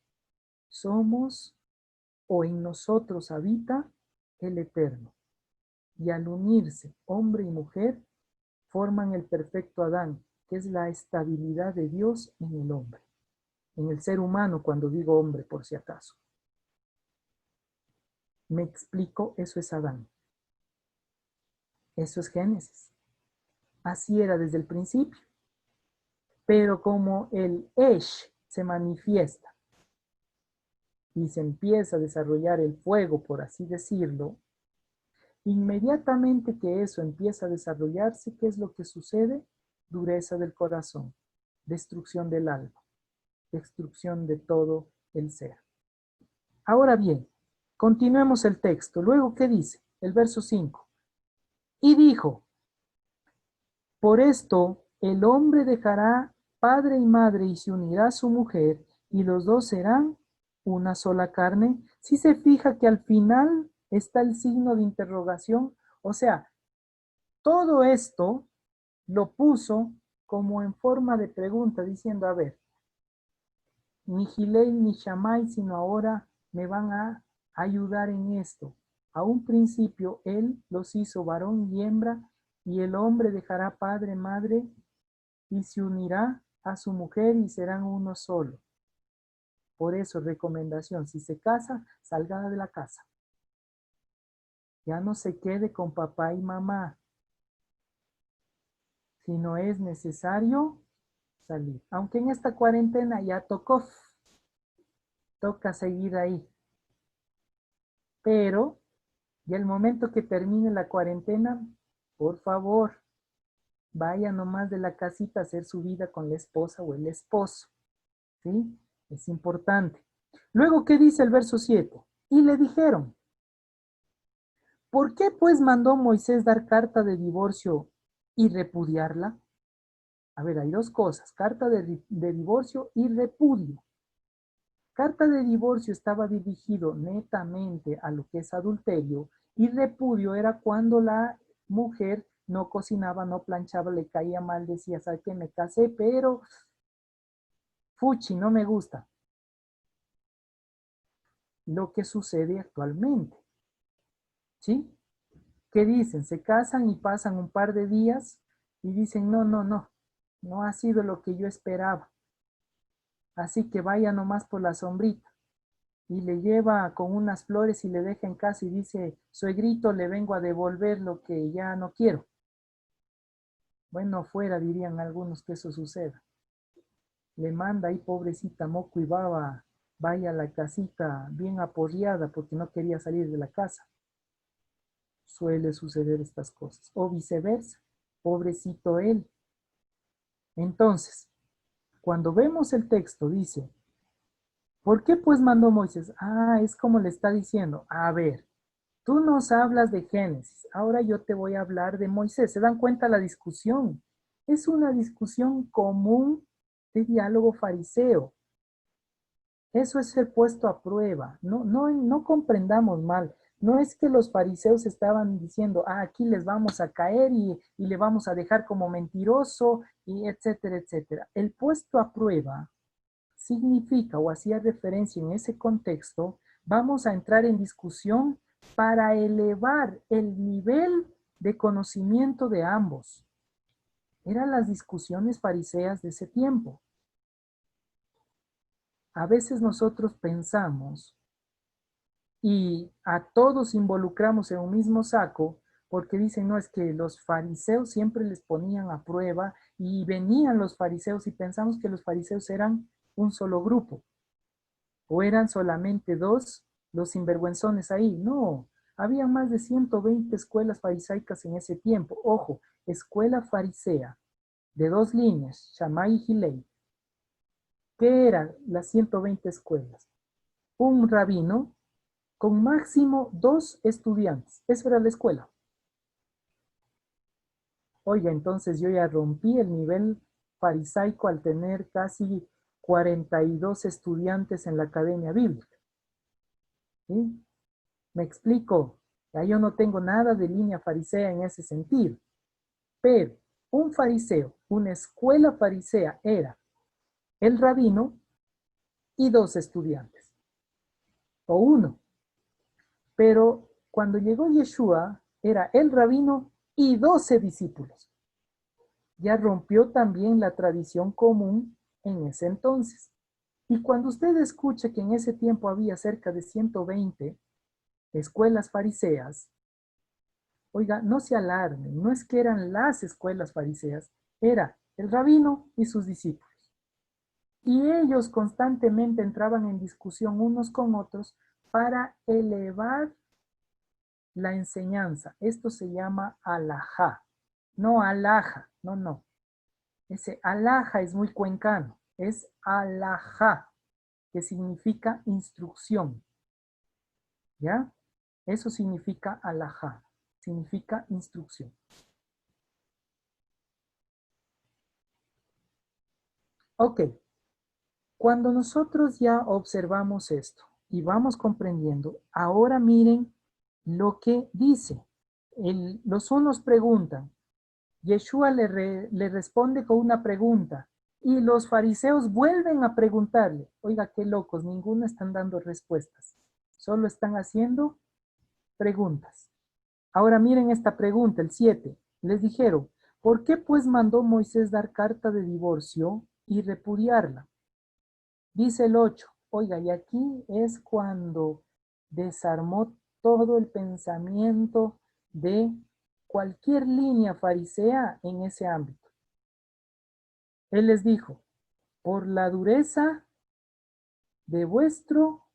somos o en nosotros habita el Eterno. Y al unirse hombre y mujer, forman el perfecto Adán, que es la estabilidad de Dios en el hombre, en el ser humano, cuando digo hombre, por si acaso. Me explico, eso es Adán. Eso es Génesis. Así era desde el principio. Pero como el Esh se manifiesta y se empieza a desarrollar el fuego, por así decirlo, inmediatamente que eso empieza a desarrollarse, ¿qué es lo que sucede? Dureza del corazón, destrucción del alma, destrucción de todo el ser. Ahora bien, continuemos el texto. Luego, ¿qué dice? El verso 5. Y dijo, por esto el hombre dejará padre y madre y se unirá a su mujer y los dos serán una sola carne. Si se fija que al final está el signo de interrogación, o sea, todo esto lo puso como en forma de pregunta, diciendo, a ver, ni Gilel ni Shammai, sino ahora me van a ayudar en esto. A un principio él los hizo varón y hembra, y el hombre dejará padre, madre, y se unirá a su mujer y serán uno solo. Por eso, recomendación, si se casa, salga de la casa. Ya no se quede con papá y mamá. Si no es necesario, salir. Aunque en esta cuarentena ya toca seguir ahí. Pero, y el momento que termine la cuarentena, por favor, vaya nomás de la casita a hacer su vida con la esposa o el esposo. ¿Sí? Es importante. Luego, ¿qué dice el verso 7? Y le dijeron, ¿por qué pues mandó Moisés dar carta de divorcio y repudiarla? A ver, hay dos cosas, carta de divorcio y repudio. Carta de divorcio estaba dirigido netamente a lo que es adulterio y repudio era cuando la mujer no cocinaba, no planchaba, le caía mal, decía, ¿sabes qué? Me casé, pero fuchi, no me gusta. lo que sucede actualmente. ¿Sí? ¿Qué dicen? Se casan y pasan un par de días y dicen, no, no, no, no ha sido lo que yo esperaba. Así que vaya nomás por la sombrita. Y le lleva con unas flores y le deja en casa y dice, suegrito, le vengo a devolver lo que ya no quiero. Bueno, fuera dirían algunos que eso suceda. Le manda ahí, pobrecita moco y baba, vaya a la casita bien aporreada porque no quería salir de la casa. Suele suceder estas cosas. O viceversa, pobrecito él. Entonces, cuando vemos el texto, dice, ¿por qué pues mandó Moisés? Ah, es como le está diciendo, a ver, tú nos hablas de Génesis, ahora yo te voy a hablar de Moisés. ¿Se dan cuenta la discusión? Es una discusión común de diálogo fariseo. Eso es ser puesto a prueba. No comprendamos mal. No es que los fariseos estaban diciendo, ah, aquí les vamos a caer y le vamos a dejar como mentiroso y etcétera, etcétera. El puesto a prueba significa o hacía referencia en ese contexto, vamos a entrar en discusión para elevar el nivel de conocimiento de ambos. Eran las discusiones fariseas de ese tiempo. A veces nosotros pensamos y a todos involucramos en un mismo saco porque dicen, no, es que los fariseos siempre les ponían a prueba y venían los fariseos y pensamos que los fariseos eran un solo grupo o eran solamente dos los sinvergüenzones ahí. No, había más de 120 escuelas farisaicas en ese tiempo. Ojo, escuela farisea de dos líneas, Shammai y Hillel. ¿Qué eran las 120 escuelas? Un rabino con máximo 2 estudiantes. Eso era la escuela. Oiga, entonces yo ya rompí el nivel farisaico al tener casi 42 estudiantes en la academia bíblica. ¿Sí? Me explico. Ya yo no tengo nada de línea farisea en ese sentido. Pero un fariseo, una escuela farisea era el rabino y 2 estudiantes. O uno. Pero cuando llegó Yeshua, era el rabino y 12 discípulos. Ya rompió también la tradición común en ese entonces. Y cuando usted escucha que en ese tiempo había cerca de 120 escuelas fariseas, oiga, no se alarmen, no es que eran las escuelas fariseas, era el rabino y sus discípulos. Y ellos constantemente entraban en discusión unos con otros para elevar la enseñanza. Esto se llama alajá, no alaja, no. Ese alaja es muy cuencano, es alajá, que significa instrucción. ¿Ya? Eso significa alajá, significa instrucción. Ok, cuando nosotros ya observamos esto y vamos comprendiendo, ahora miren lo que dice. Los unos preguntan, Yeshua le responde con una pregunta y los fariseos vuelven a preguntarle. Oiga, qué locos, ninguno están dando respuestas, solo están haciendo preguntas. Ahora miren esta pregunta, el 7. Les dijeron, ¿por qué pues mandó Moisés dar carta de divorcio y repudiarla? Dice el 8. Oiga, y aquí es cuando desarmó todo el pensamiento de cualquier línea farisea en ese ámbito. Él les dijo, por la dureza de vuestro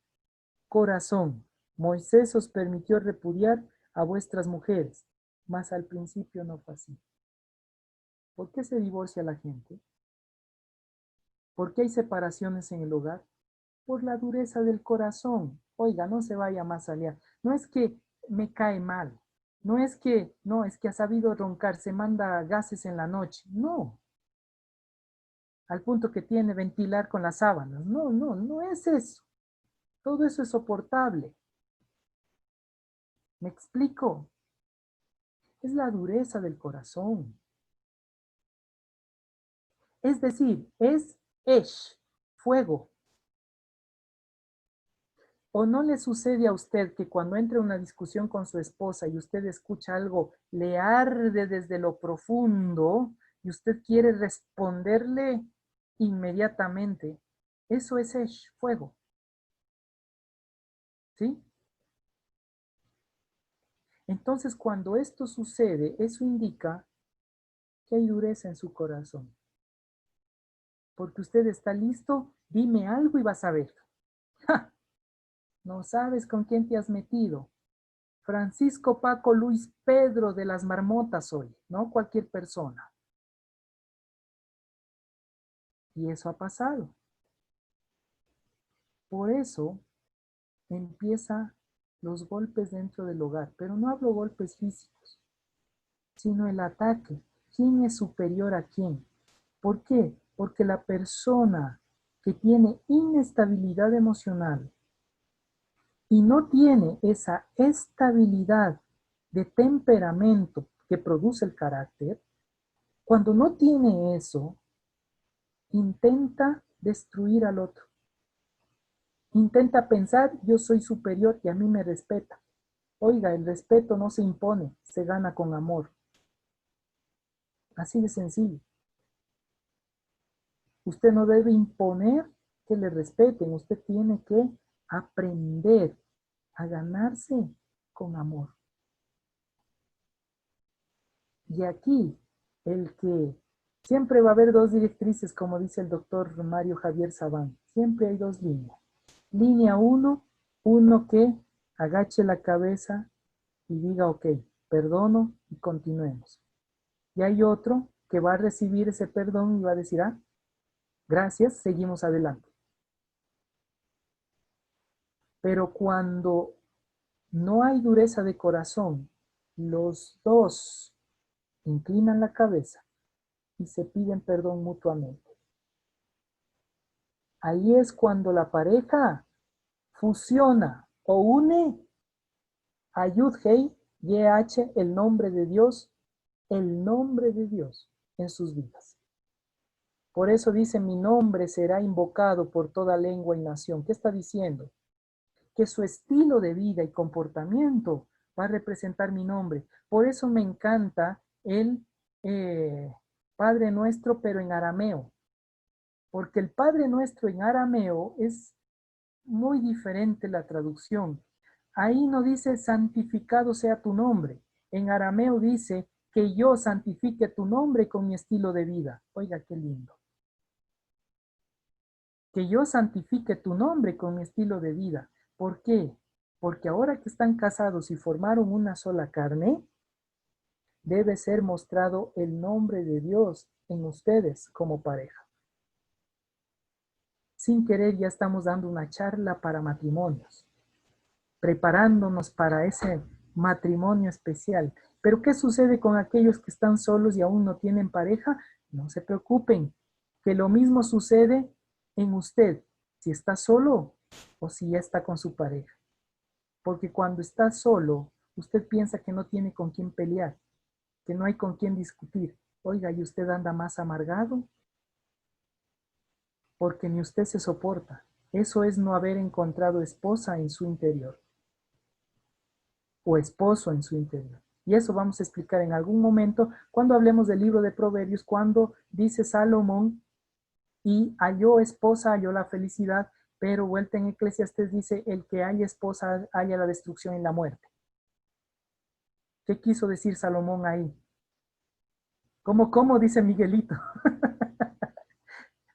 corazón, Moisés os permitió repudiar a vuestras mujeres, mas al principio no fue así. ¿Por qué se divorcia la gente? ¿Por qué hay separaciones en el hogar? Por la dureza del corazón. Oiga, no se vaya más allá. No es que me cae mal. No, es que ha sabido roncar, se manda gases en la noche. No, al punto que tiene ventilar con las sábanas. No es eso. Todo eso es soportable. ¿Me explico? Es la dureza del corazón. Es decir, es fuego. ¿O no le sucede a usted que cuando entra en una discusión con su esposa y usted escucha algo, le arde desde lo profundo y usted quiere responderle inmediatamente? Eso es fuego, ¿sí? Entonces, cuando esto sucede, eso indica que hay dureza en su corazón. Porque usted está listo, dime algo y vas a ver. ¡Ja! No sabes con quién te has metido. Francisco, Paco, Luis, Pedro de las marmotas soy, no cualquier persona. Y eso ha pasado. Por eso empieza los golpes dentro del hogar, pero no hablo golpes físicos, sino el ataque. ¿Quién es superior a quién? ¿Por qué? Porque la persona que tiene inestabilidad emocional y no tiene esa estabilidad de temperamento que produce el carácter, cuando no tiene eso, intenta destruir al otro. Intenta pensar, yo soy superior y a mí me respeta. Oiga, el respeto no se impone, se gana con amor. Así de sencillo. Usted no debe imponer que le respeten, usted tiene que aprender a ganarse con amor. Y aquí, el que siempre va a haber dos directrices, como dice el doctor Mario Javier Sabán, siempre hay dos líneas. Línea uno que agache la cabeza y diga, ok, perdono y continuemos. Y hay otro que va a recibir ese perdón y va a decir, ah, gracias, seguimos adelante. Pero cuando no hay dureza de corazón, los dos inclinan la cabeza y se piden perdón mutuamente. Ahí es cuando la pareja fusiona o une a Yud-Hei, YH, el nombre de Dios en sus vidas. Por eso dice, mi nombre será invocado por toda lengua y nación. ¿Qué está diciendo? Que su estilo de vida y comportamiento va a representar mi nombre. Por eso me encanta el Padre Nuestro, pero en arameo. Porque el Padre Nuestro en arameo es muy diferente la traducción. Ahí no dice santificado sea tu nombre. En arameo dice que yo santifique tu nombre con mi estilo de vida. Oiga, qué lindo. Que yo santifique tu nombre con mi estilo de vida. ¿Por qué? Porque ahora que están casados y formaron una sola carne, debe ser mostrado el nombre de Dios en ustedes como pareja. Sin querer ya estamos dando una charla para matrimonios, preparándonos para ese matrimonio especial. Pero ¿qué sucede con aquellos que están solos y aún no tienen pareja? No se preocupen, que lo mismo sucede en usted, si está solo o si ya está con su pareja. Porque cuando está solo, usted piensa que no tiene con quién pelear, que no hay con quién discutir. Oiga, ¿y usted anda más amargado? Porque ni usted se soporta. Eso es no haber encontrado esposa en su interior o esposo en su interior. Y eso vamos a explicar en algún momento cuando hablemos del libro de Proverbios, cuando dice Salomón, y halló esposa, halló la felicidad, pero vuelta en Eclesiastés dice, el que haya esposa, halla la destrucción y la muerte. ¿Qué quiso decir Salomón ahí? ¿Cómo dice Miguelito?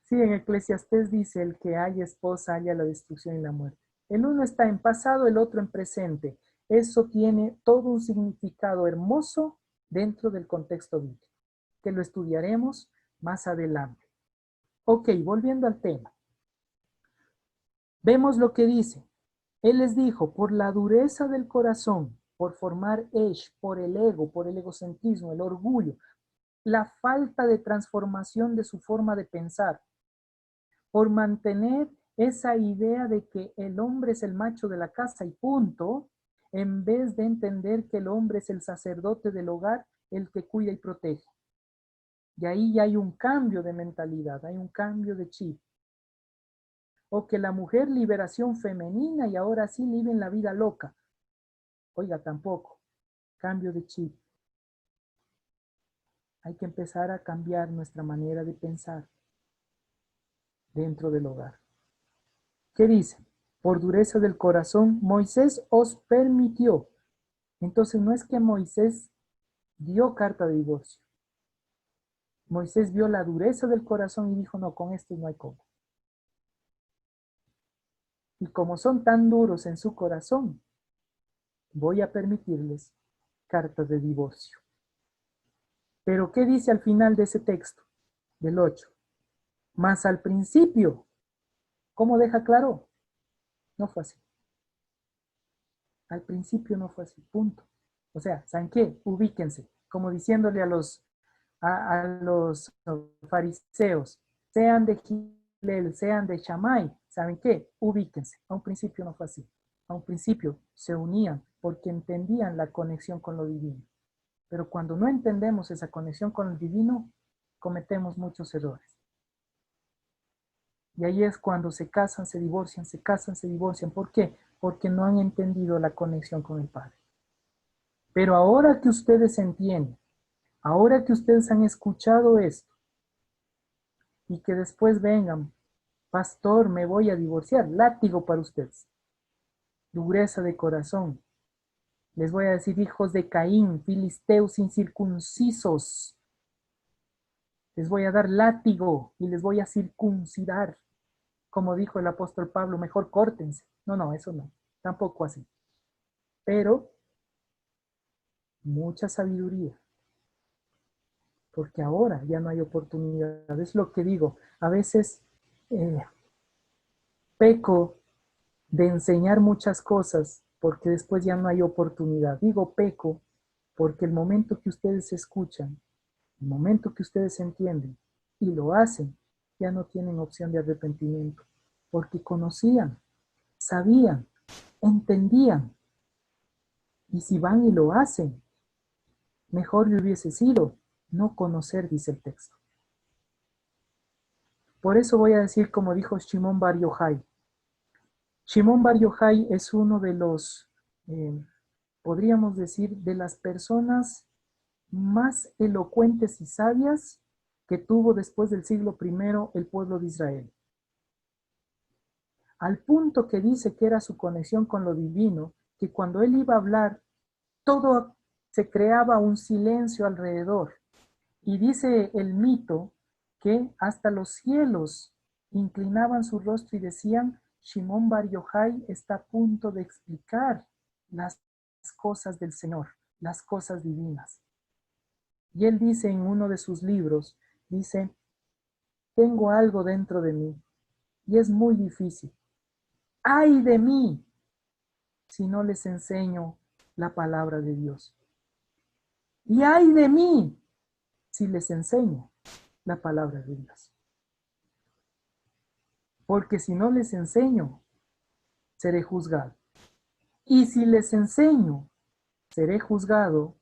Sí, en Eclesiastés dice, el que haya esposa, halla la destrucción y la muerte. El uno está en pasado, el otro en presente. Eso tiene todo un significado hermoso dentro del contexto bíblico, que lo estudiaremos más adelante. Ok, volviendo al tema. Vemos lo que dice. Él les dijo, por la dureza del corazón, por formar por el ego, por el egocentrismo, el orgullo, la falta de transformación de su forma de pensar, por mantener esa idea de que el hombre es el macho de la casa y punto, en vez de entender que el hombre es el sacerdote del hogar, el que cuida y protege. Y ahí ya hay un cambio de mentalidad, hay un cambio de chip. O que la mujer liberación femenina y ahora sí viven la vida loca. Oiga, tampoco. Cambio de chip. Hay que empezar a cambiar nuestra manera de pensar dentro del hogar. ¿Qué dice? Por dureza del corazón, Moisés os permitió. Entonces no es que Moisés dio carta de divorcio. Moisés vio la dureza del corazón y dijo, no, con esto no hay cómo. Y como son tan duros en su corazón, voy a permitirles cartas de divorcio. Pero ¿qué dice al final de ese texto? Del 8. Más al principio, ¿cómo deja claro? No fue así. Al principio no fue así, punto. O sea, ¿saben qué? Ubíquense, como diciéndole a los fariseos, sean de Gilel, sean de Shammai, ¿saben qué? Ubíquense. A un principio no fue así. A un principio se unían porque entendían la conexión con lo divino. Pero cuando no entendemos esa conexión con el divino, cometemos muchos errores. Y ahí es cuando se casan, se divorcian, se casan, se divorcian. ¿Por qué? Porque no han entendido la conexión con el Padre. Pero ahora que ustedes entienden, ahora que ustedes han escuchado esto, y que después vengan, pastor, me voy a divorciar, látigo para ustedes, dureza de corazón. Les voy a decir hijos de Caín, filisteos incircuncisos. Les voy a dar látigo y les voy a circuncidar. Como dijo el apóstol Pablo, mejor córtense. No, no, eso no, tampoco así. Pero mucha sabiduría, porque ahora ya no hay oportunidad. Es lo que digo, a veces eh, peco de enseñar muchas cosas porque después ya no hay oportunidad. Digo peco porque el momento que ustedes escuchan, el momento que ustedes entienden y lo hacen, ya no tienen opción de arrepentimiento, porque conocían, sabían, entendían. Y si van y lo hacen, mejor le hubiese sido no conocer, dice el texto. Por eso voy a decir como dijo Shimon Bar Yochai. Shimon Bar Yochai es uno de los, podríamos decir, de las personas más elocuentes y sabias que tuvo después del siglo I el pueblo de Israel. Al punto que dice que era su conexión con lo divino, que cuando él iba a hablar, todo se creaba un silencio alrededor. Y dice el mito que hasta los cielos inclinaban su rostro y decían, Shimon Bar Yochai está a punto de explicar las cosas del Señor, las cosas divinas. Y él dice en uno de sus libros, dice, tengo algo dentro de mí y es muy difícil. ¡Ay de mí si no les enseño la palabra de Dios! Y ay de mí si les enseño la palabra de Dios. Porque si no les enseño, seré juzgado. Y si les enseño, seré juzgado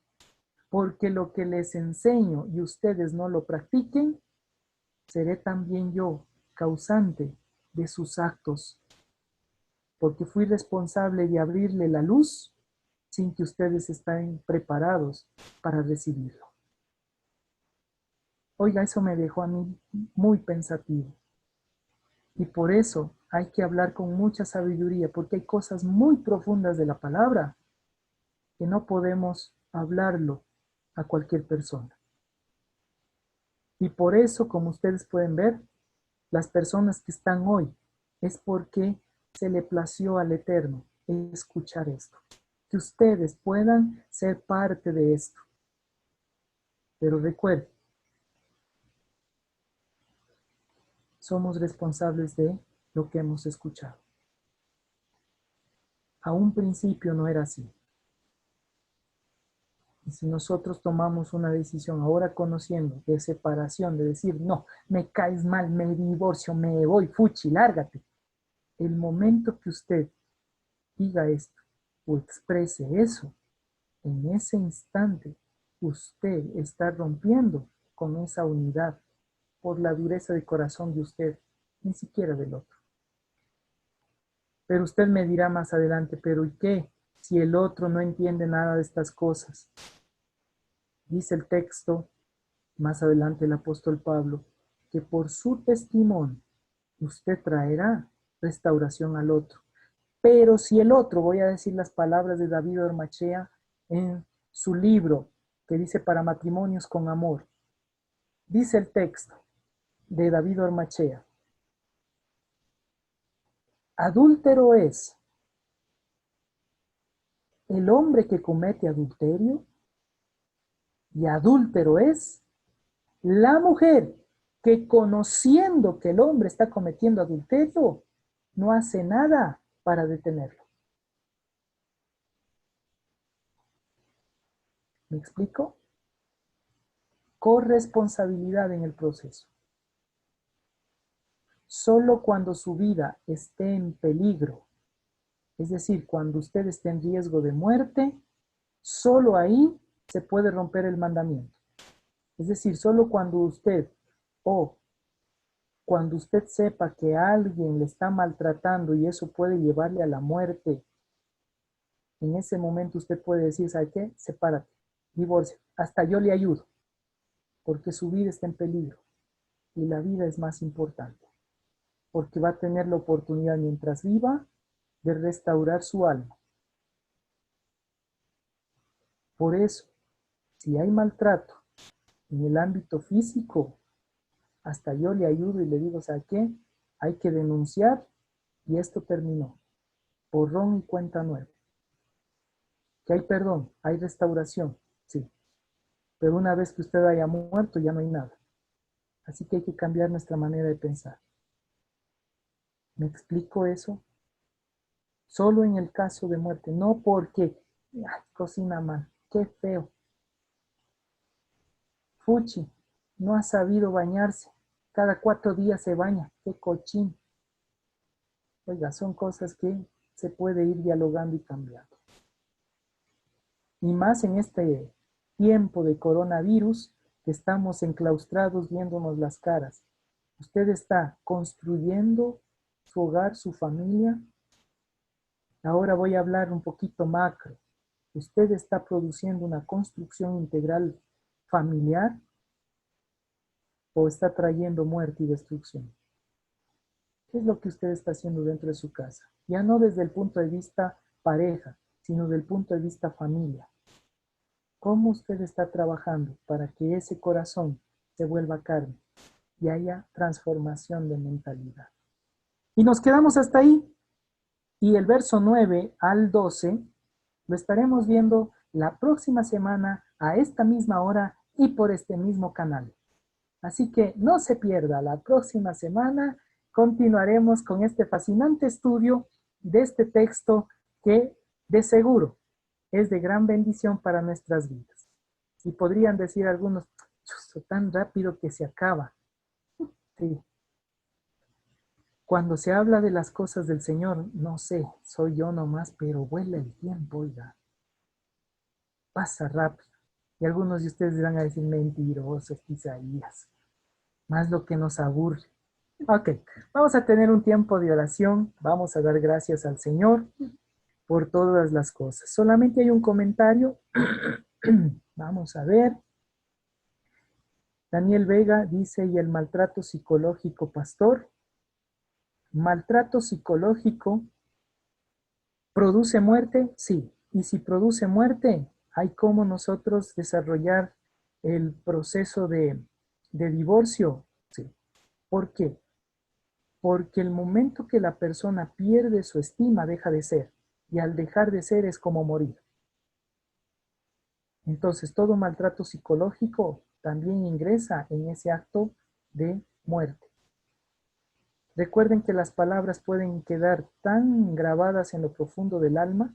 porque lo que les enseño y ustedes no lo practiquen, seré también yo causante de sus actos, porque fui responsable de abrirle la luz sin que ustedes estén preparados para recibirlo. Oiga, eso me dejó a mí muy pensativo. Y por eso hay que hablar con mucha sabiduría, porque hay cosas muy profundas de la palabra que no podemos hablarlo a cualquier persona. Y por eso, como ustedes pueden ver, las personas que están hoy es porque se le plació al Eterno escuchar esto. Que ustedes puedan ser parte de esto. Pero recuerden, somos responsables de lo que hemos escuchado. A un principio no era así. Y si nosotros tomamos una decisión ahora conociendo de separación, de decir, no, me caes mal, me divorcio, me voy, fuchi, lárgate. El momento que usted diga esto o exprese eso, en ese instante usted está rompiendo con esa unidad por la dureza de corazón de usted, ni siquiera del otro. Pero usted me dirá más adelante, pero ¿y qué si el otro no entiende nada de estas cosas? Dice el texto, más adelante el apóstol Pablo, que por su testimonio usted traerá restauración al otro. Pero si el otro, voy a decir las palabras de David Ormachea en su libro que dice para matrimonios con amor, dice el texto de David Ormachea, adúltero es el hombre que comete adulterio y adúltero es la mujer que conociendo que el hombre está cometiendo adulterio, no hace nada para detenerlo. ¿Me explico? Corresponsabilidad en el proceso. Solo cuando su vida esté en peligro, es decir, cuando usted esté en riesgo de muerte, solo ahí se puede romper el mandamiento. Es decir, solo cuando usted o cuando usted sepa que alguien le está maltratando y eso puede llevarle a la muerte, en ese momento usted puede decir, ¿sabe qué? Sepárate, divorcia, hasta yo le ayudo, porque su vida está en peligro y la vida es más importante, porque va a tener la oportunidad mientras viva de restaurar su alma. Por eso, si hay maltrato en el ámbito físico, hasta yo le ayudo y le digo, ¿sabe qué? Hay que denunciar y esto terminó. Borrón y cuenta nueva. Que hay perdón, hay restauración, sí. Pero una vez que usted haya muerto ya no hay nada. Así que hay que cambiar nuestra manera de pensar. ¿Me explico eso? Solo en el caso de muerte, no porque ay, cocina mal, qué feo. Fuchi, no ha sabido bañarse. Cada 4 días se baña, qué cochín. Oiga, son cosas que se puede ir dialogando y cambiando. Y más en este tiempo de coronavirus, que estamos enclaustrados viéndonos las caras. Usted está construyendo su hogar, su familia. Ahora voy a hablar un poquito macro. Usted está produciendo una construcción integral familiar o está trayendo muerte y destrucción. ¿Qué es lo que usted está haciendo dentro de su casa? Ya no desde el punto de vista pareja, sino desde el punto de vista familia. ¿Cómo usted está trabajando para que ese corazón se vuelva carne y haya transformación de mentalidad? Y nos quedamos hasta ahí. Y el verso 9 al 12 lo estaremos viendo la próxima semana a esta misma hora y por este mismo canal. Así que no se pierda, la próxima semana continuaremos con este fascinante estudio de este texto que de seguro es de gran bendición para nuestras vidas. Y podrían decir algunos, tan rápido que se acaba. Sí. Cuando se habla de las cosas del Señor, no sé, soy yo nomás, pero vuela el tiempo, oiga. Pasa rápido. Y algunos de ustedes van a decir mentirosos, Isaías. Más lo que nos aburre. Ok, vamos a tener un tiempo de oración. Vamos a dar gracias al Señor por todas las cosas. Solamente hay un comentario. Vamos a ver. Daniel Vega dice, ¿y el maltrato psicológico, pastor? ¿Maltrato psicológico produce muerte? Sí. Y si produce muerte, hay cómo nosotros desarrollar el proceso de divorcio. Sí. ¿Por qué? Porque el momento que la persona pierde su estima, deja de ser. Y al dejar de ser es como morir. Entonces, todo maltrato psicológico también ingresa en ese acto de muerte. Recuerden que las palabras pueden quedar tan grabadas en lo profundo del alma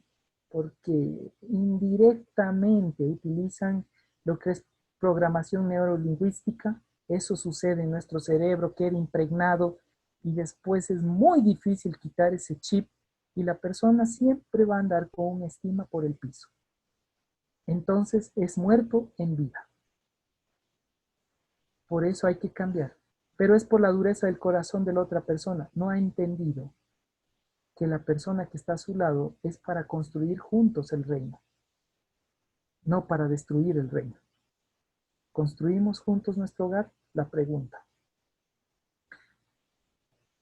porque indirectamente utilizan lo que es programación neurolingüística. Eso sucede en nuestro cerebro, queda impregnado y después es muy difícil quitar ese chip y la persona siempre va a andar con una estima por el piso. Entonces es muerto en vida. Por eso hay que cambiar. Pero es por la dureza del corazón de la otra persona. No ha entendido que la persona que está a su lado es para construir juntos el reino, no para destruir el reino. ¿Construimos juntos nuestro hogar? La pregunta.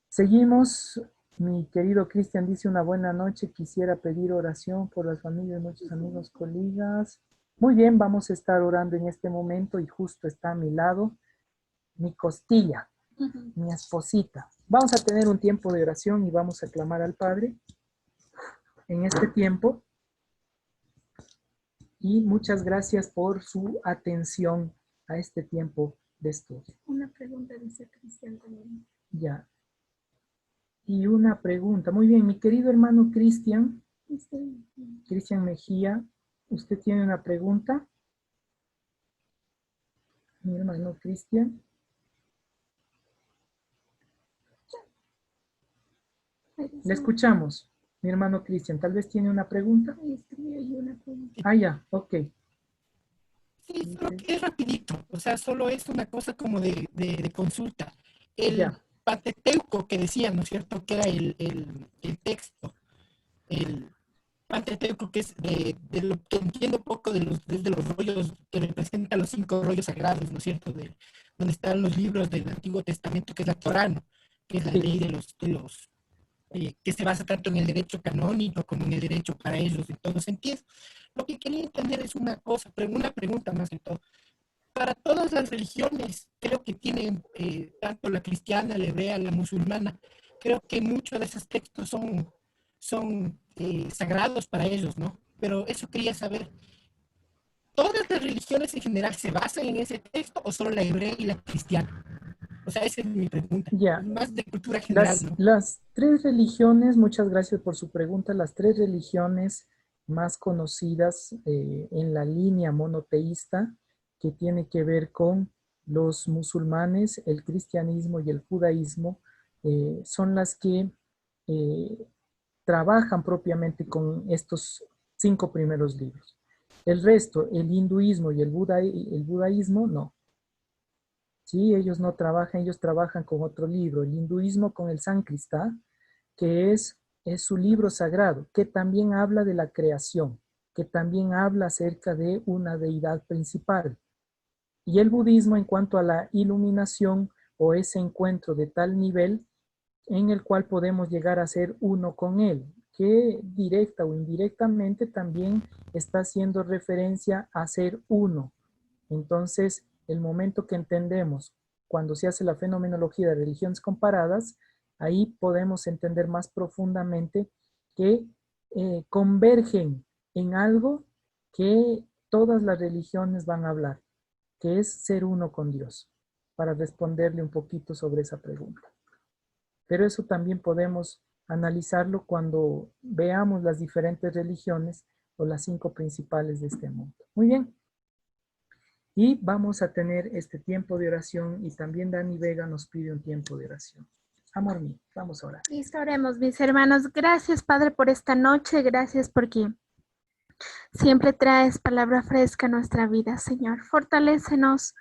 Seguimos. Mi querido Cristian dice una buena noche. Quisiera pedir oración por las familias de muchos amigos, colegas. Muy bien, vamos a estar orando en este momento y justo está a mi lado mi costilla, mi esposita. Vamos a tener un tiempo de oración y vamos a clamar al Padre en este tiempo. Y muchas gracias por su atención a este tiempo de estudio. Una pregunta dice Cristian también. Ya. Y una pregunta. Muy bien, mi querido hermano Cristian, Cristian Mejía, ¿usted tiene una pregunta? Mi hermano Cristian. Le escuchamos, mi hermano Cristian. Tal vez tiene una pregunta. Ah, ya, ok. Sí, solo que es rapidito, o sea, solo es una cosa como de consulta. El Pentateuco que decía, ¿no es cierto?, que era el texto, el Pentateuco, que es de lo que entiendo poco desde los rollos que representan los 5 rollos sagrados, ¿no es cierto?, donde están los libros del Antiguo Testamento, que es la Torá, ¿no?, que es la ley de los que se basa tanto en el derecho canónico como en el derecho para ellos en todo sentido. Lo que quería entender es una cosa, una pregunta más que todo. Para todas las religiones, creo que tienen, tanto la cristiana, la hebrea, la musulmana, creo que muchos de esos textos son sagrados para ellos, ¿no? Pero eso quería saber, ¿todas las religiones en general se basan en ese texto o solo la hebrea y la cristiana? O sea, esa es mi pregunta. Ya. Más de cultura general, ¿no? Las 3 religiones, muchas gracias por su pregunta, las 3 religiones más conocidas en la línea monoteísta, que tiene que ver con los musulmanes, el cristianismo y el judaísmo, son las que trabajan propiamente con estos 5 primeros libros. El resto, el hinduismo y el budaísmo, no. Sí, ellos no trabajan, ellos trabajan con otro libro, el hinduismo con el Sankrista, que es su libro sagrado, que también habla de la creación, que también habla acerca de una deidad principal. Y el budismo en cuanto a la iluminación o ese encuentro de tal nivel en el cual podemos llegar a ser uno con él, que directa o indirectamente también está haciendo referencia a ser uno. Entonces, el momento que entendemos cuando se hace la fenomenología de religiones comparadas, ahí podemos entender más profundamente que convergen en algo que todas las religiones van a hablar, que es ser uno con Dios, para responderle un poquito sobre esa pregunta. Pero eso también podemos analizarlo cuando veamos las diferentes religiones o las 5 principales de este mundo. Muy bien. Y vamos a tener este tiempo de oración y también Dani Vega nos pide un tiempo de oración. Amor mío, vamos a orar. Listo, oremos, mis hermanos. Gracias, Padre, por esta noche. Gracias porque siempre traes palabra fresca a nuestra vida, Señor. Fortalécenos